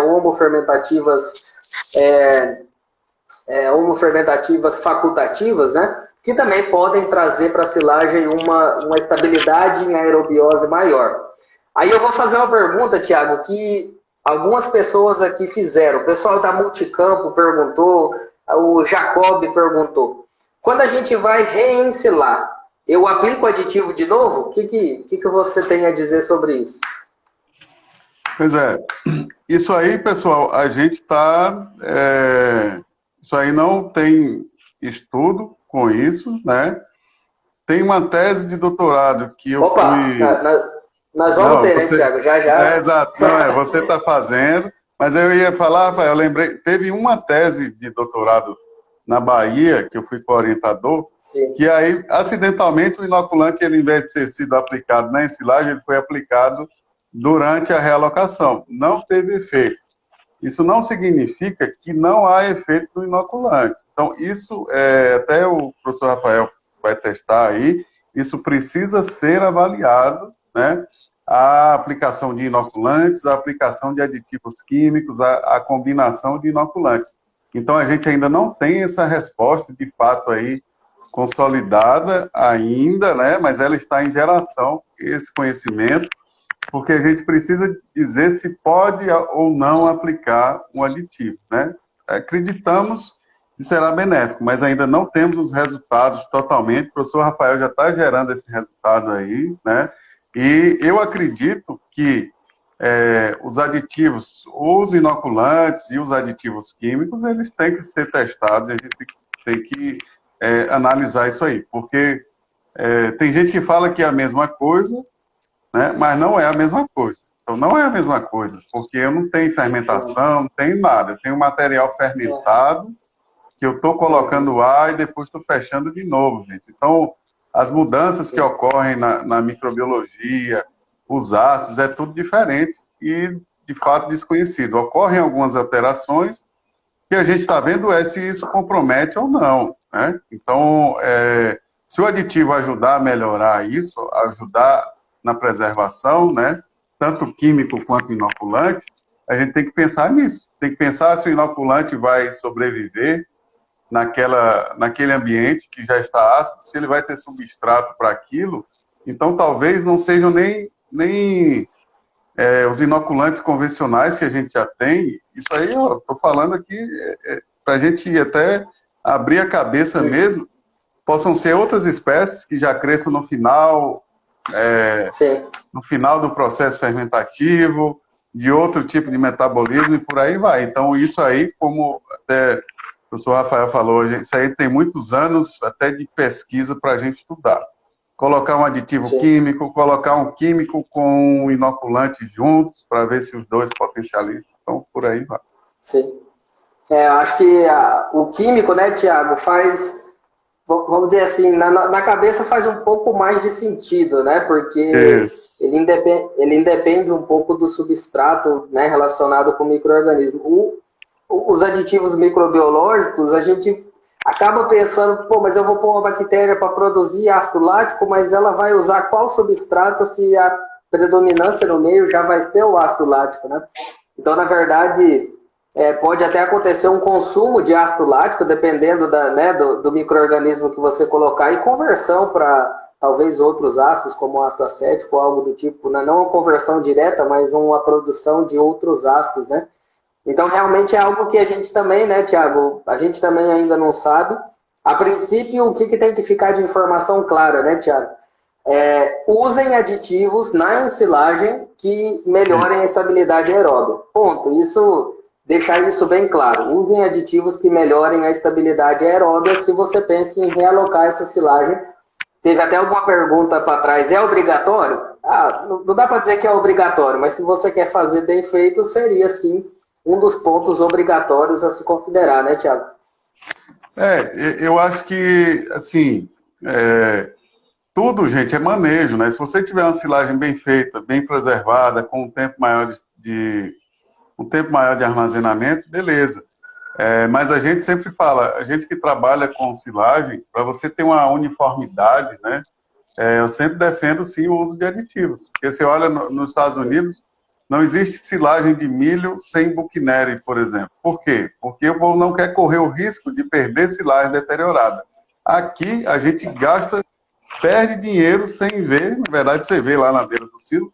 homofermentativas facultativas, né, que também podem trazer para a silagem uma estabilidade em aerobiose maior. Aí eu vou fazer uma pergunta, Tiago, que algumas pessoas aqui fizeram. O pessoal da Multicampo perguntou, o Jacob perguntou. Quando a gente vai reensilar, eu aplico aditivo de novo? O que você tem a dizer sobre isso? Pois é. Isso aí, pessoal, a gente está... isso aí não tem estudo com isso, né? Tem uma tese de doutorado que eu fui... Nós vamos ter, né, Tiago? Já. Exato. Não, você está fazendo, mas eu ia falar, Rafael, eu lembrei, teve uma tese de doutorado na Bahia, que eu fui co-orientador, que aí, acidentalmente, o inoculante, ele, em vez de ter sido aplicado na ensilagem, ele foi aplicado durante a realocação. Não teve efeito. Isso não significa que não há efeito no inoculante. Então, isso, até o professor Rafael vai testar aí, isso precisa ser avaliado, né? A aplicação de inoculantes, a aplicação de aditivos químicos, a combinação de inoculantes. Então, a gente ainda não tem essa resposta, de fato, aí, consolidada ainda, né? Mas ela está em geração, esse conhecimento, porque a gente precisa dizer se pode ou não aplicar um aditivo, né? Acreditamos que será benéfico, mas ainda não temos os resultados totalmente. O professor Rafael já está gerando esse resultado aí, né? E eu acredito que os aditivos, os inoculantes e os aditivos químicos, eles têm que ser testados e a gente tem que analisar isso aí, porque tem gente que fala que é a mesma coisa, né, mas não é a mesma coisa. Então, não é a mesma coisa, porque eu não tenho fermentação, não tenho nada. Eu tenho material fermentado que eu estou colocando ar e depois estou fechando de novo, gente. Então, as mudanças que ocorrem na microbiologia, os ácidos, é tudo diferente e, de fato, desconhecido. Ocorrem algumas alterações que a gente está vendo se isso compromete ou não, né? Então, se o aditivo ajudar a melhorar isso, ajudar na preservação, né, tanto químico quanto inoculante, a gente tem que pensar nisso. Tem que pensar se o inoculante vai sobreviver naquele ambiente que já está ácido, se ele vai ter substrato para aquilo, então talvez não sejam nem os inoculantes convencionais que a gente já tem. Isso aí eu estou falando aqui para a gente até abrir a cabeça mesmo, possam ser outras espécies que já cresçam no final do processo fermentativo, de outro tipo de metabolismo e por aí vai. Então, isso aí, como até o professor Rafael falou, isso aí tem muitos anos até de pesquisa para a gente estudar. Colocar um aditivo químico, colocar um químico com um inoculante juntos, para ver se os dois potencializam. Então, por aí vai. Sim. Eu acho que o químico, né, Tiago, faz, vamos dizer assim, na cabeça faz um pouco mais de sentido, né? Porque ele independe um pouco do substrato, né, relacionado com o micro-organismo. Os aditivos microbiológicos, a gente acaba pensando, pô, mas eu vou pôr uma bactéria para produzir ácido lático, mas ela vai usar qual substrato se a predominância no meio já vai ser o ácido lático, né? Então, na verdade, pode até acontecer um consumo de ácido lático, dependendo do micro-organismo que você colocar, e conversão para talvez outros ácidos, como ácido acético ou algo do tipo, né? Não uma conversão direta, mas uma produção de outros ácidos, né? Então, realmente é algo que a gente também, né, Tiago, a gente também ainda não sabe. A princípio, o que tem que ficar de informação clara, né, Tiago? Usem aditivos na ensilagem que melhorem a estabilidade aeróbica. Ponto. Deixar isso bem claro. Usem aditivos que melhorem a estabilidade aeróbica se você pensa em realocar essa silagem. Teve até alguma pergunta para trás. É obrigatório? Não dá para dizer que é obrigatório, mas se você quer fazer bem feito, seria sim um dos pontos obrigatórios a se considerar, né, Tiago? Eu acho que, assim, tudo, gente, é manejo, né? Se você tiver uma silagem bem feita, bem preservada, com um tempo maior de armazenamento, beleza. Mas a gente sempre fala, a gente que trabalha com silagem, para você ter uma uniformidade, né? Eu sempre defendo, sim, o uso de aditivos. Porque você olha nos Estados Unidos, não existe silagem de milho sem Buchneri, por exemplo. Por quê? Porque o povo não quer correr o risco de perder silagem deteriorada. Aqui, a gente perde dinheiro sem ver, na verdade, você vê lá na beira do silo,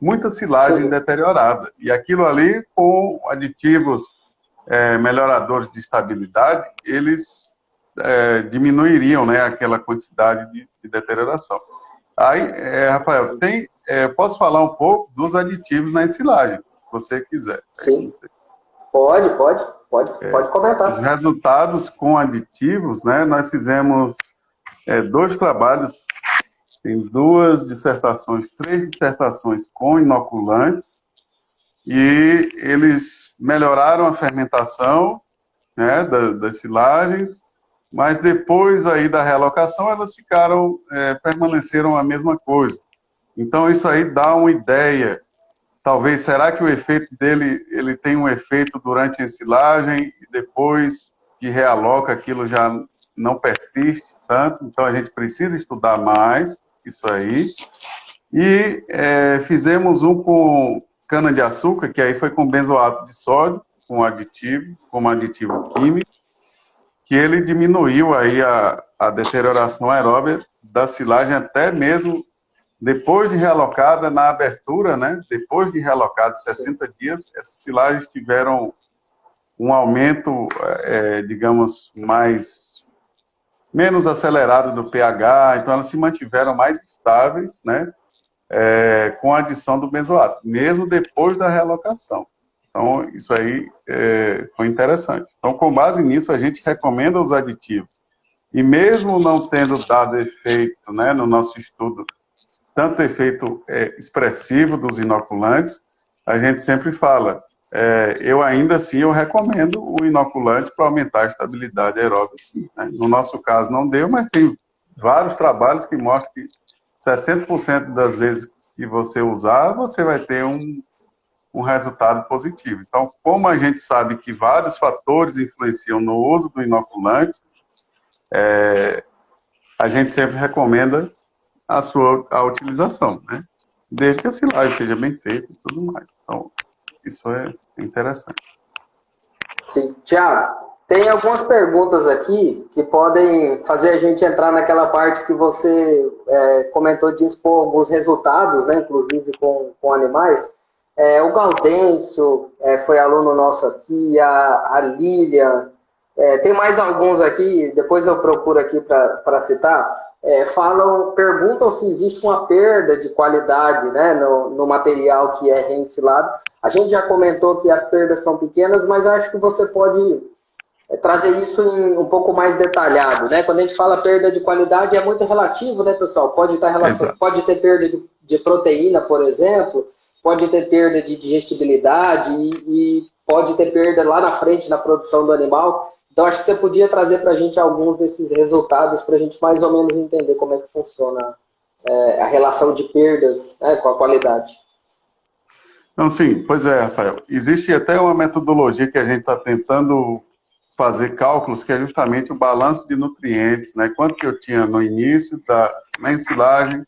muita silagem deteriorada. E aquilo ali, com aditivos melhoradores de estabilidade, eles diminuiriam, né, aquela quantidade de deterioração. Aí, Rafael, posso falar um pouco dos aditivos na ensilagem, se você quiser. Sim, pode comentar. Os resultados com aditivos, né, nós fizemos 2 trabalhos, tem 2 dissertações, 3 dissertações com inoculantes, e eles melhoraram a fermentação, né, das silagens, mas depois aí da realocação elas permaneceram a mesma coisa. Então isso aí dá uma ideia. Talvez, será que o efeito dele, ele tem um efeito durante a ensilagem e depois que realoca aquilo já não persiste tanto? Então a gente precisa estudar mais isso aí. E fizemos um com cana-de-açúcar, que aí foi com benzoato de sódio, como aditivo químico, que ele diminuiu aí a deterioração aeróbica da silagem até mesmo depois de realocada na abertura, né? Depois de realocada 60 dias, essas silagens tiveram um aumento, digamos, menos acelerado do pH, então elas se mantiveram mais estáveis, né? Com a adição do benzoato, mesmo depois da realocação. Então, isso aí foi interessante. Então, com base nisso, a gente recomenda os aditivos. E mesmo não tendo dado efeito, né, no nosso estudo, tanto efeito expressivo dos inoculantes, a gente sempre fala, eu ainda assim eu recomendo o inoculante para aumentar a estabilidade aeróbica, sim, né? No nosso caso não deu, mas tem vários trabalhos que mostram que 60% das vezes que você usar, você vai ter um resultado positivo. Então, como a gente sabe que vários fatores influenciam no uso do inoculante, a gente sempre recomenda a utilização, né? Desde que a silagem seja bem feita e tudo mais. Então, isso é interessante. Sim. Tiago, Tem algumas perguntas aqui que podem fazer a gente entrar naquela parte que você comentou de expor alguns resultados, né, inclusive com animais. O Gaudêncio foi aluno nosso aqui, a Lília, tem mais alguns aqui, depois eu procuro aqui para citar, perguntam se existe uma perda de qualidade, né, no material que é reensilado. A gente já comentou que as perdas são pequenas, mas acho que você pode trazer isso um pouco mais detalhado, né? Quando a gente fala perda de qualidade, é muito relativo, né, pessoal? Pode ter perda de proteína, por exemplo, pode ter perda de digestibilidade e pode ter perda lá na frente na produção do animal. Então, acho que você podia trazer para a gente alguns desses resultados para a gente mais ou menos entender como é que funciona a relação de perdas, né, com a qualidade. Então, sim, pois é, Rafael. Existe até uma metodologia que a gente está tentando fazer cálculos, que é justamente o balanço de nutrientes, né? Quanto que eu tinha no início, na ensilagem,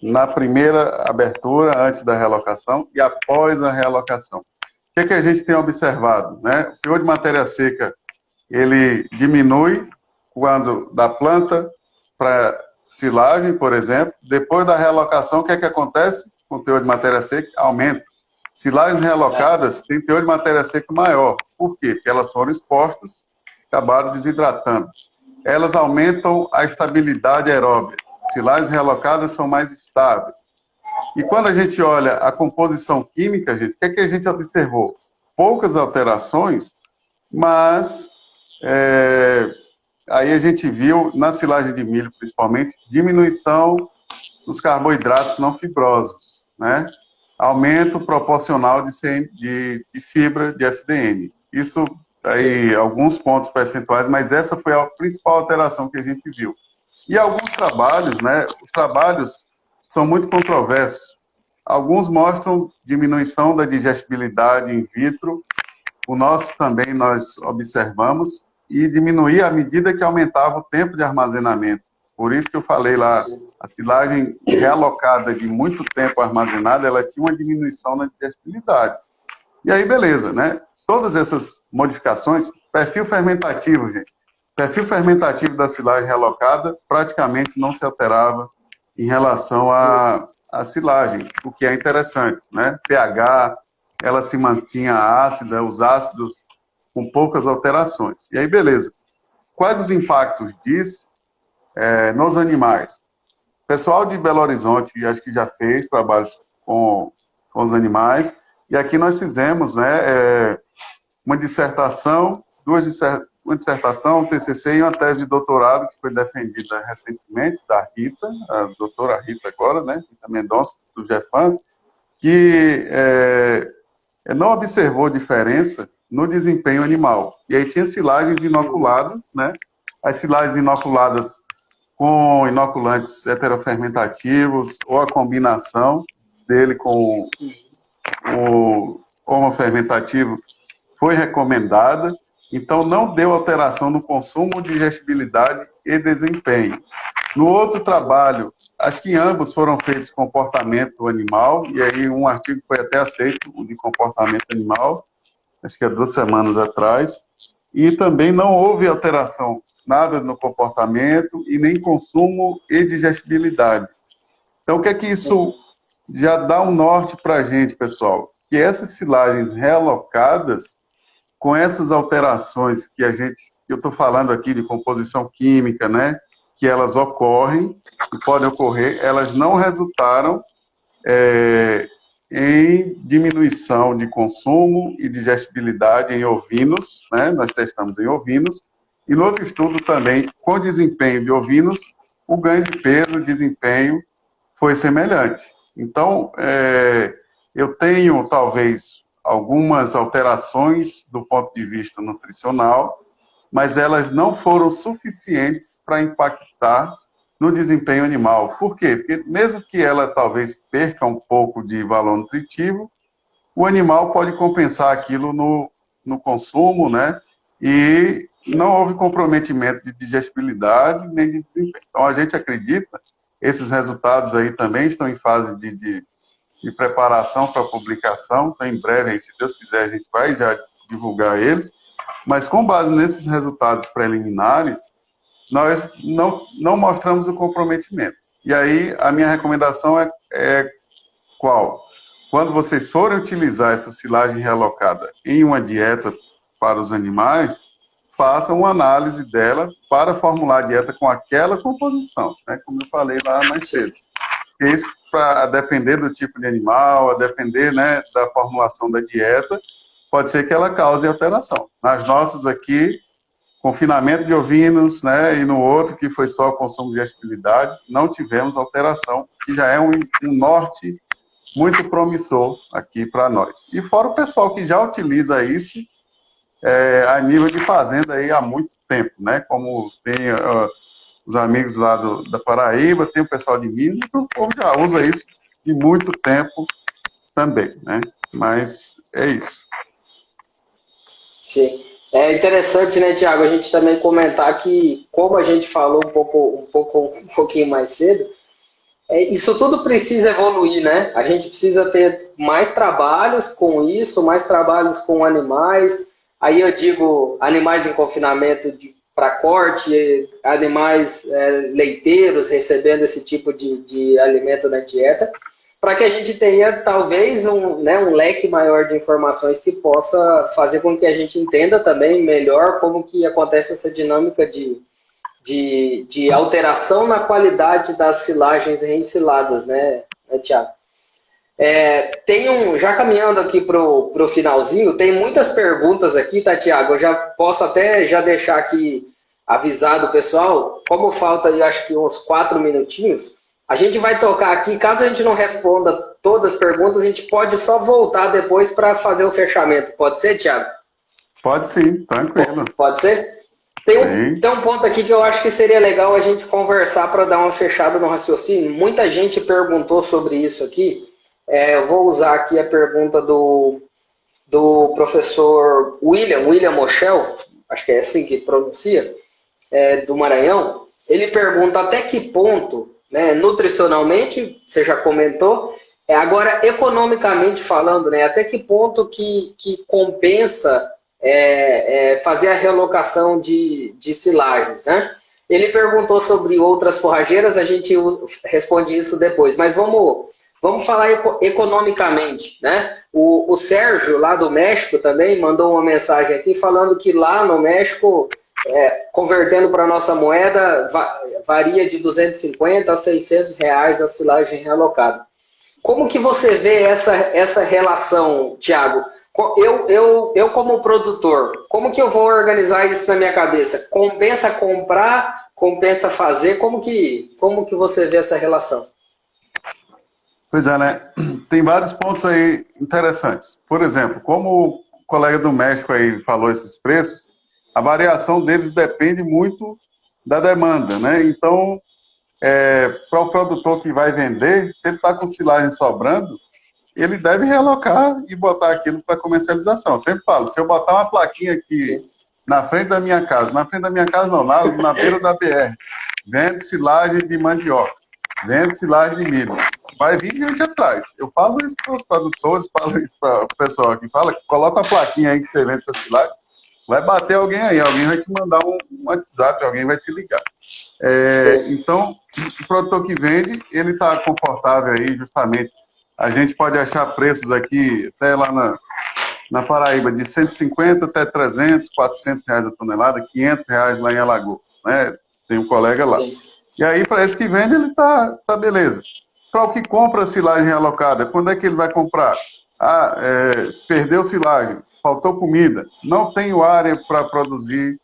na primeira abertura, antes da realocação e após a realocação. O que a gente tem observado, né? O teor de matéria seca, ele diminui quando da planta para silagem, por exemplo. Depois da realocação, o que acontece com o teor de matéria seca? Aumenta. Silagens realocadas têm teor de matéria seca maior. Por quê? Porque elas foram expostas, acabaram desidratando. Elas aumentam a estabilidade aeróbia. Silagens realocadas são mais estáveis. E quando a gente olha a composição química, gente, o que a gente observou? Poucas alterações, mas aí a gente viu, na silagem de milho principalmente, diminuição dos carboidratos não fibrosos, né? Aumento proporcional de fibra de FDN. Isso aí, alguns pontos percentuais, mas essa foi a principal alteração que a gente viu. E alguns trabalhos, né? Os trabalhos são muito controversos. Alguns mostram diminuição da digestibilidade in vitro. O nosso também nós observamos e diminuía à medida que aumentava o tempo de armazenamento. Por isso que eu falei lá, a silagem realocada de muito tempo armazenada, ela tinha uma diminuição na digestibilidade. E aí, beleza, né? Todas essas modificações, perfil fermentativo, gente. Perfil fermentativo da silagem realocada praticamente não se alterava em relação à silagem, o que é interessante, né? pH, ela se mantinha ácida, os ácidos com poucas alterações. E aí, beleza. Quais os impactos disso nos animais? O pessoal de Belo Horizonte, acho que já fez trabalhos com os animais, e aqui nós fizemos, né, uma dissertação, uma dissertação, um TCC e uma tese de doutorado que foi defendida recentemente da Rita, a doutora Rita agora, né, Rita Mendonça, do GEFAM, que não observou diferença no desempenho animal. E aí tinha silagens inoculadas, né, as silagens inoculadas com inoculantes heterofermentativos ou a combinação dele com o homofermentativo foi recomendada, então não deu alteração no consumo, digestibilidade e desempenho. No outro trabalho, acho que ambos foram feitos comportamento animal, e aí um artigo foi até aceito, o de comportamento animal, acho que há 2 semanas atrás, e também não houve alteração, nada no comportamento e nem consumo e digestibilidade. Então, o que é que isso já dá um norte para a gente, pessoal? Que essas silagens realocadas, com essas alterações que eu estou falando aqui de composição química, né, que elas ocorrem e podem ocorrer, elas não resultaram em diminuição de consumo e digestibilidade em ovinos, né, nós testamos em ovinos, e no outro estudo também, com desempenho de ovinos, o ganho de peso, desempenho, foi semelhante. Então, eu tenho, talvez, algumas alterações do ponto de vista nutricional, mas elas não foram suficientes para impactar no desempenho animal. Por quê? Porque mesmo que ela talvez perca um pouco de valor nutritivo, o animal pode compensar aquilo no consumo, né? E não houve comprometimento de digestibilidade nem de desempenho. Então, a gente acredita, esses resultados aí também estão em fase de preparação para publicação, então em breve, aí, se Deus quiser, a gente vai já divulgar eles, mas com base nesses resultados preliminares, nós não mostramos o comprometimento. E aí, a minha recomendação é qual? Quando vocês forem utilizar essa silagem realocada em uma dieta para os animais, façam uma análise dela para formular a dieta com aquela composição, né? Como eu falei lá mais cedo. Isso, a depender do tipo de animal, a depender, né, da formulação da dieta, pode ser que ela cause alteração. Nas nossas aqui, confinamento de ovinos, né, e no outro, que foi só consumo de atividade, não tivemos alteração, que já é um norte muito promissor aqui para nós. E fora o pessoal que já utiliza isso a nível de fazenda aí há muito tempo, né? Como tem os amigos lá da Paraíba, tem o pessoal de Minas, o povo já usa isso de muito tempo também, né? Mas é isso. Sim. É interessante, né, Tiago, a gente também comentar que, como a gente falou um pouquinho mais cedo, isso tudo precisa evoluir, né? A gente precisa ter mais trabalhos com isso, mais trabalhos com animais. Aí eu digo animais em confinamento para corte, animais leiteiros recebendo esse tipo de alimento na dieta, para que a gente tenha talvez um leque maior de informações que possa fazer com que a gente entenda também melhor como que acontece essa dinâmica de alteração na qualidade das silagens reensiladas, né, Tiago? Já caminhando aqui para o finalzinho, tem muitas perguntas aqui, tá, Tiago? Eu já posso até já deixar aqui avisado o pessoal, como falta aí, acho que uns 4 minutinhos, a gente vai tocar aqui, caso a gente não responda todas as perguntas, a gente pode só voltar depois para fazer o fechamento. Pode ser, Tiago? Pode sim, tranquilo. Pode ser? Tem um ponto aqui que eu acho que seria legal a gente conversar para dar uma fechada no raciocínio. Muita gente perguntou sobre isso aqui. Eu vou usar aqui a pergunta do professor William Moschel, acho que é assim que pronuncia, do Maranhão. Ele pergunta até que ponto, né, nutricionalmente, você já comentou, agora economicamente falando, né, até que ponto que compensa fazer a realocação de silagens, né? Ele perguntou sobre outras forrageiras, a gente responde isso depois, mas vamos falar economicamente, né? O Sérgio, lá do México, também mandou uma mensagem aqui falando que lá no México, convertendo para a nossa moeda, varia de 250 a 600 reais a silagem realocada. Como que você vê essa relação, Tiago? Eu como produtor, como que eu vou organizar isso na minha cabeça? Compensa comprar? Compensa fazer? Como que você vê essa relação? Pois é, né? Tem vários pontos aí interessantes. Por exemplo, como o colega do México aí falou esses preços, a variação deles depende muito da demanda, né? Então, para o produtor que vai vender, se ele está com silagem sobrando, ele deve realocar e botar aquilo para comercialização. Eu sempre falo, se eu botar uma plaquinha aqui na frente da minha casa não, na beira da BR, vende silagem de mandioca, vende silagem de milho, vai vir gente atrás. Eu falo isso para os produtores, falo isso para o pessoal que fala, coloca a plaquinha aí que você vende essa silagem, vai bater alguém aí, alguém vai te mandar um WhatsApp, alguém vai te ligar. Então, o produtor que vende, ele está confortável aí, justamente. A gente pode achar preços aqui, até lá na Paraíba, de 150 até 300, 400 reais a tonelada, 500 reais lá em Alagoas, né? Tem um colega lá. Sim. E aí, para esse que vende, ele tá beleza. Para o que compra silagem realocada, quando é que ele vai comprar? Perdeu silagem, faltou comida, não tenho área para produzir,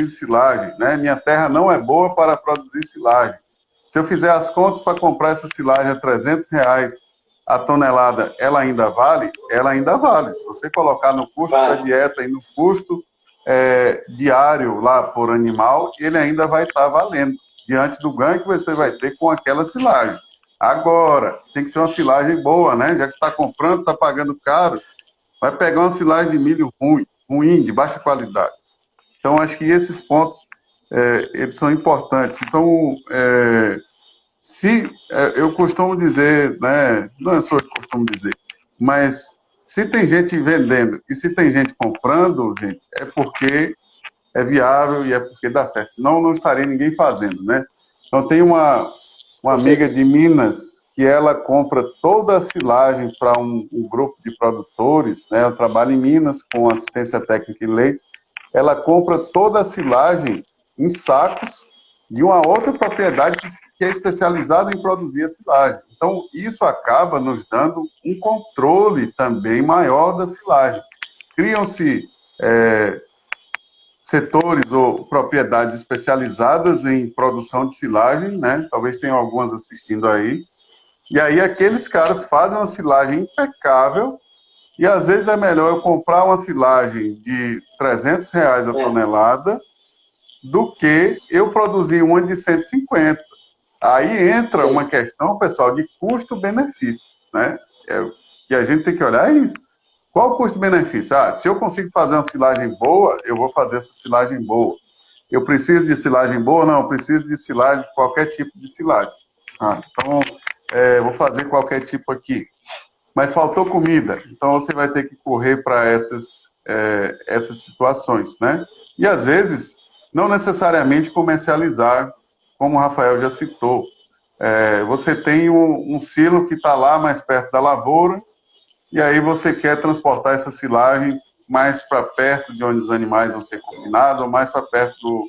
silagem, né? Minha terra não é boa para produzir silagem. Se eu fizer as contas para comprar essa silagem a 300 reais a tonelada, ela ainda vale? Ela ainda vale. Se você colocar no custo da dieta e no custo diário lá por animal, ele ainda vai estar valendo, diante do ganho que você vai ter com aquela silagem. Agora, tem que ser uma silagem boa, né? Já que você está comprando, está pagando caro, vai pegar uma silagem de milho ruim, de baixa qualidade. Então, acho que esses pontos, eles são importantes. Então, eu costumo dizer, né? Não é só eu que costumo dizer, mas se tem gente vendendo e se tem gente comprando, gente, é porque é viável e é porque dá certo. Senão não estaria ninguém fazendo, né? Então tem uma amiga de Minas que ela compra toda a silagem para um grupo de produtores, né? Ela trabalha em Minas com assistência técnica em leite. Ela compra toda a silagem em sacos de uma outra propriedade que é especializada em produzir a silagem. Então, isso acaba nos dando um controle também maior da silagem. Criam-se setores ou propriedades especializadas em produção de silagem, né? Talvez tenham algumas assistindo aí. E aí aqueles caras fazem uma silagem impecável e às vezes é melhor eu comprar uma silagem de R$ 300 a tonelada do que eu produzir uma de 150. Aí entra uma questão, pessoal, de custo-benefício, né? Que a gente tem que olhar isso. Qual o custo-benefício? Se eu consigo fazer uma silagem boa, eu vou fazer essa silagem boa. Eu preciso de silagem boa? Não, eu preciso de silagem, qualquer tipo de silagem. Então, vou fazer qualquer tipo aqui. Mas faltou comida, então você vai ter que correr para essas situações, né? E às vezes, não necessariamente comercializar, como o Rafael já citou. Você tem um silo que está lá mais perto da lavoura, e aí você quer transportar essa silagem mais para perto de onde os animais vão ser confinados, ou mais para perto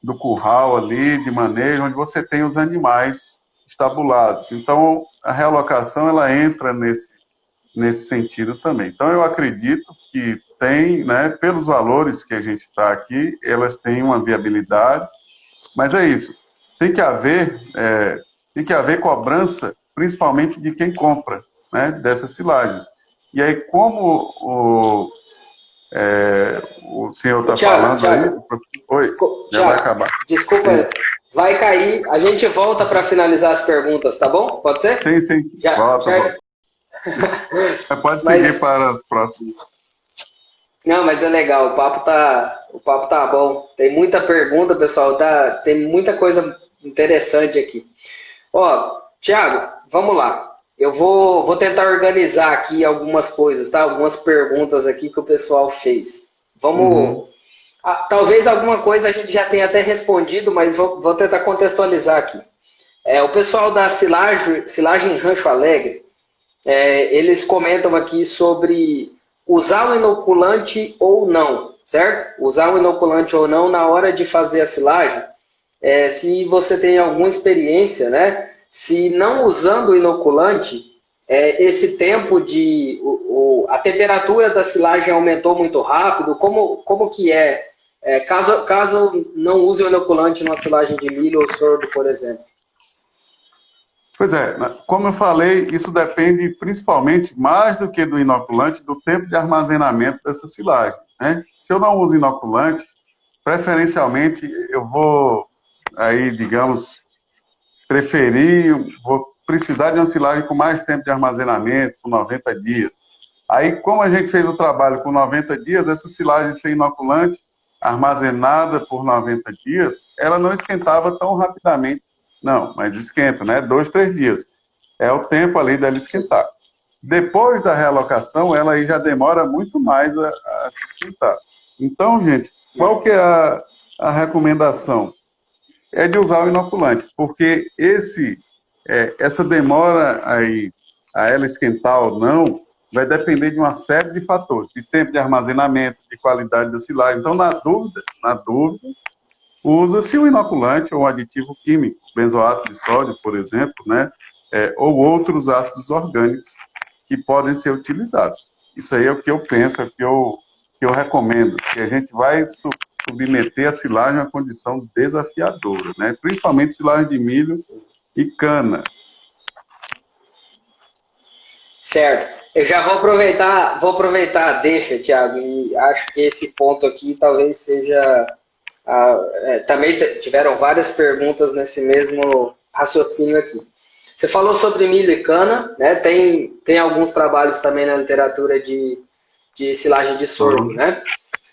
do curral ali, de manejo, onde você tem os animais estabulados. Então, a realocação, ela entra nesse sentido também. Então, eu acredito que tem, né, pelos valores que a gente está aqui, elas têm uma viabilidade, mas é isso. Tem que haver cobrança, principalmente de quem compra, né, dessas silagens. E aí, como o senhor está falando Thiago, aí... Oi, já vai acabar. Desculpa, sim. Vai cair. A gente volta para finalizar as perguntas, tá bom? Pode ser? Sim. Volta. Pode seguir para as próximas. Não, mas é legal, o papo tá bom. Tem muita pergunta, pessoal, tem muita coisa interessante aqui. Thiago, vamos lá. Eu vou tentar organizar aqui algumas coisas, tá? Algumas perguntas aqui que o pessoal fez. Vamos... talvez alguma coisa a gente já tenha até respondido, mas vou tentar contextualizar aqui. O pessoal da silagem Rancho Alegre, eles comentam aqui sobre usar o inoculante ou não, certo? Usar o inoculante ou não na hora de fazer a silagem. Se você tem alguma experiência, né? Se não usando o inoculante, esse tempo a temperatura da silagem aumentou muito rápido, como que caso não use o inoculante numa silagem de milho ou sorgo, por exemplo? Pois é, como eu falei, isso depende principalmente, mais do que do inoculante, do tempo de armazenamento dessa silagem, né? Se eu não uso inoculante, preferencialmente eu vou, aí, digamos, vou precisar de uma silagem com mais tempo de armazenamento, com 90 dias. Aí, como a gente fez o trabalho com 90 dias, essa silagem sem inoculante, armazenada por 90 dias, ela não esquentava tão rapidamente. Não, mas esquenta, né? 2, 3 dias. É o tempo ali dela esquentar. Depois da realocação, ela aí já demora muito mais a se esquentar. Então, gente, qual que é a recomendação? É de usar o inoculante, porque essa demora aí a ela esquentar ou não vai depender de uma série de fatores, de tempo de armazenamento, de qualidade da silagem. Então, na dúvida, usa-se o inoculante ou um aditivo químico, benzoato de sódio, por exemplo, né? Ou outros ácidos orgânicos que podem ser utilizados. Isso aí é o que eu penso, é o que eu recomendo, que a gente vai submeter a silagem a uma condição desafiadora, né? Principalmente silagem de milho e cana. Certo. Eu já vou aproveitar, deixa, Thiago, e acho que esse ponto aqui talvez seja... também tiveram várias perguntas nesse mesmo raciocínio aqui. Você falou sobre milho e cana, né? Tem alguns trabalhos também na literatura de silagem de sorgo, né?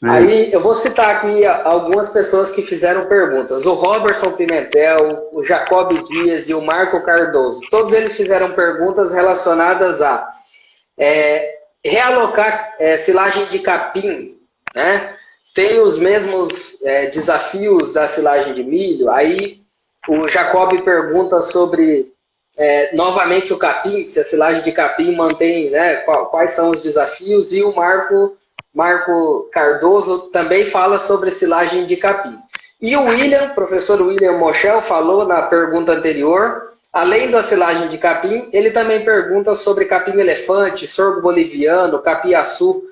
Aí eu vou citar aqui algumas pessoas que fizeram perguntas. O Robertson Pimentel, o Jacob Dias e o Marco Cardoso. Todos eles fizeram perguntas relacionadas a realocar silagem de capim, né? Tem os mesmos desafios da silagem de milho. Aí o Jacob pergunta sobre, novamente, o capim, se a silagem de capim mantém, né, quais são os desafios. E o Marco Cardoso também fala sobre silagem de capim. E o professor William Moschel, falou na pergunta anterior, além da silagem de capim, ele também pergunta sobre capim-elefante, sorgo boliviano, capiaçu.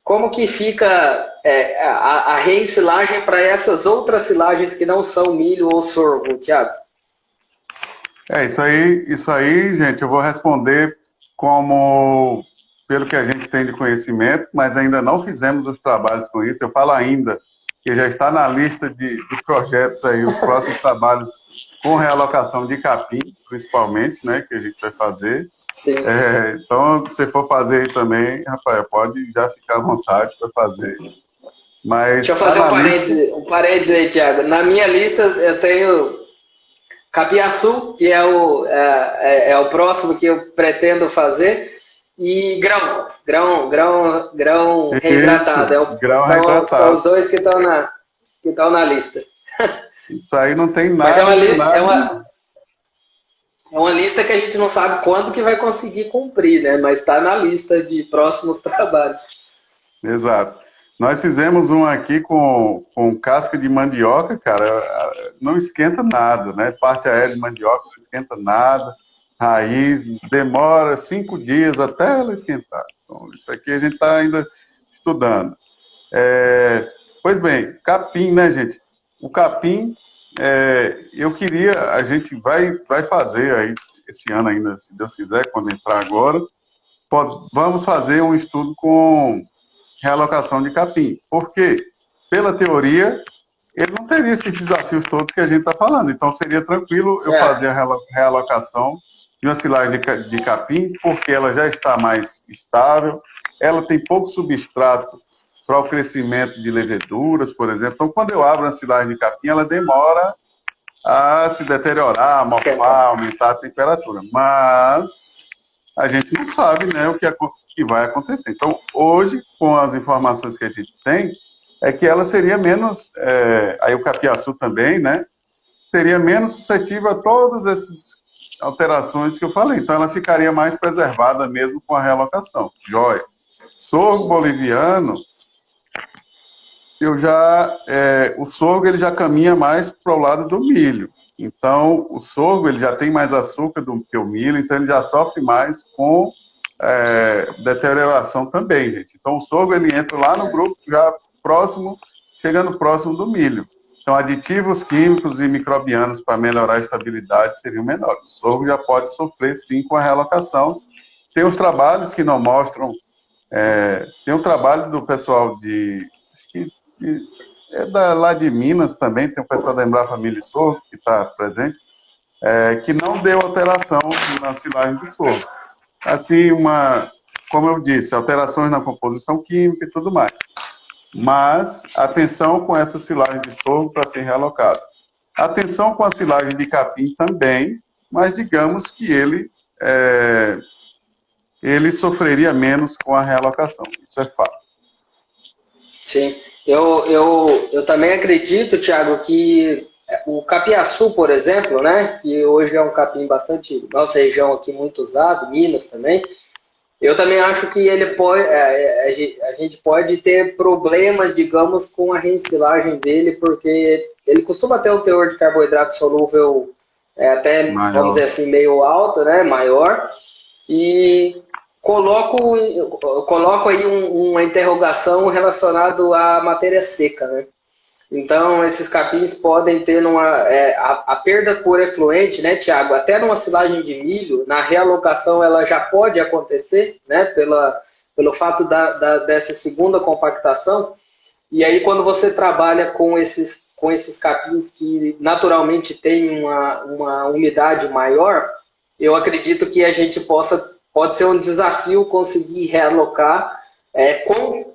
Como que fica a reensilagem para essas outras silagens que não são milho ou sorgo, Tiago? Isso aí, gente, eu vou responder como pelo que a gente tem de conhecimento, mas ainda não fizemos os trabalhos com isso. Eu falo ainda, que já está na lista de projetos aí, os próximos trabalhos com realocação de capim, principalmente, né, que a gente vai fazer. Sim. Então, se você for fazer aí também, Rafael, pode já ficar à vontade para fazer. Mas deixa eu fazer um parênteses aí, Tiago. Na minha lista eu tenho capiaçu, que é o próximo que eu pretendo fazer, e grão reidratado. São os dois que estão na lista. Isso aí não tem nada. Mas é uma lista que a gente não sabe quando que vai conseguir cumprir, né? Mas está na lista de próximos trabalhos. Exato. Nós fizemos um aqui com casca de mandioca, cara, não esquenta nada, né? Parte aérea de mandioca não esquenta nada, raiz, demora 5 dias até ela esquentar. Então, isso aqui a gente está ainda estudando. Pois bem, capim, né, gente? O capim, a gente vai fazer aí esse ano ainda, se Deus quiser, quando entrar agora, vamos fazer um estudo com realocação de capim. Porque, pela teoria, ele não teria esses desafios todos que a gente está falando. Então, seria tranquilo eu fazer a realocação de uma silagem de capim, porque ela já está mais estável, ela tem pouco substrato para o crescimento de leveduras, por exemplo. Então, quando eu abro a silagem de capim, ela demora a se deteriorar, a mofar, aumentar a temperatura. Mas a gente não sabe, né, o que vai acontecer. Então, hoje, com as informações que a gente tem, é que ela seria menos, aí o capiaçu também, né, seria menos suscetível a todas essas alterações que eu falei. Então, ela ficaria mais preservada mesmo com a realocação. Joia. Sorgo boliviano, o sorgo ele já caminha mais para o lado do milho. Então, o sorgo ele já tem mais açúcar do que o milho, então ele já sofre mais com deterioração também, gente. Então, o sorgo ele entra lá no grupo já chegando próximo do milho. Então, aditivos químicos e microbianos para melhorar a estabilidade seriam menores. O sorgo já pode sofrer, sim, com a realocação. Tem os trabalhos que não mostram... tem um trabalho do pessoal lá de Minas também, tem o pessoal da Embrapa Milho e Sorgo, que está presente, que não deu alteração na silagem do sorgo. Assim, como eu disse, alterações na composição química e tudo mais. Mas, atenção com essa silagem de sorgo para ser realocada. Atenção com a silagem de capim também, mas digamos que ele sofreria menos com a realocação. Isso é fato. Sim. Eu também acredito, Tiago, que o capiaçu, por exemplo, né, que hoje é um capim bastante, nossa região aqui muito usado, Minas também, eu também acho que ele pode, a gente pode ter problemas, digamos, com a reensilagem dele, porque ele costuma ter um teor de carboidrato solúvel até, maior, vamos dizer assim, meio alto, né, maior, e coloco aí uma interrogação relacionada à matéria seca, né? Então, esses capins podem ter a perda por efluente, né, Tiago? Até numa silagem de milho, na realocação ela já pode acontecer, né, pelo fato dessa segunda compactação. E aí, quando você trabalha com esses capins que naturalmente têm uma umidade maior, eu acredito que a gente pode ser um desafio conseguir realocar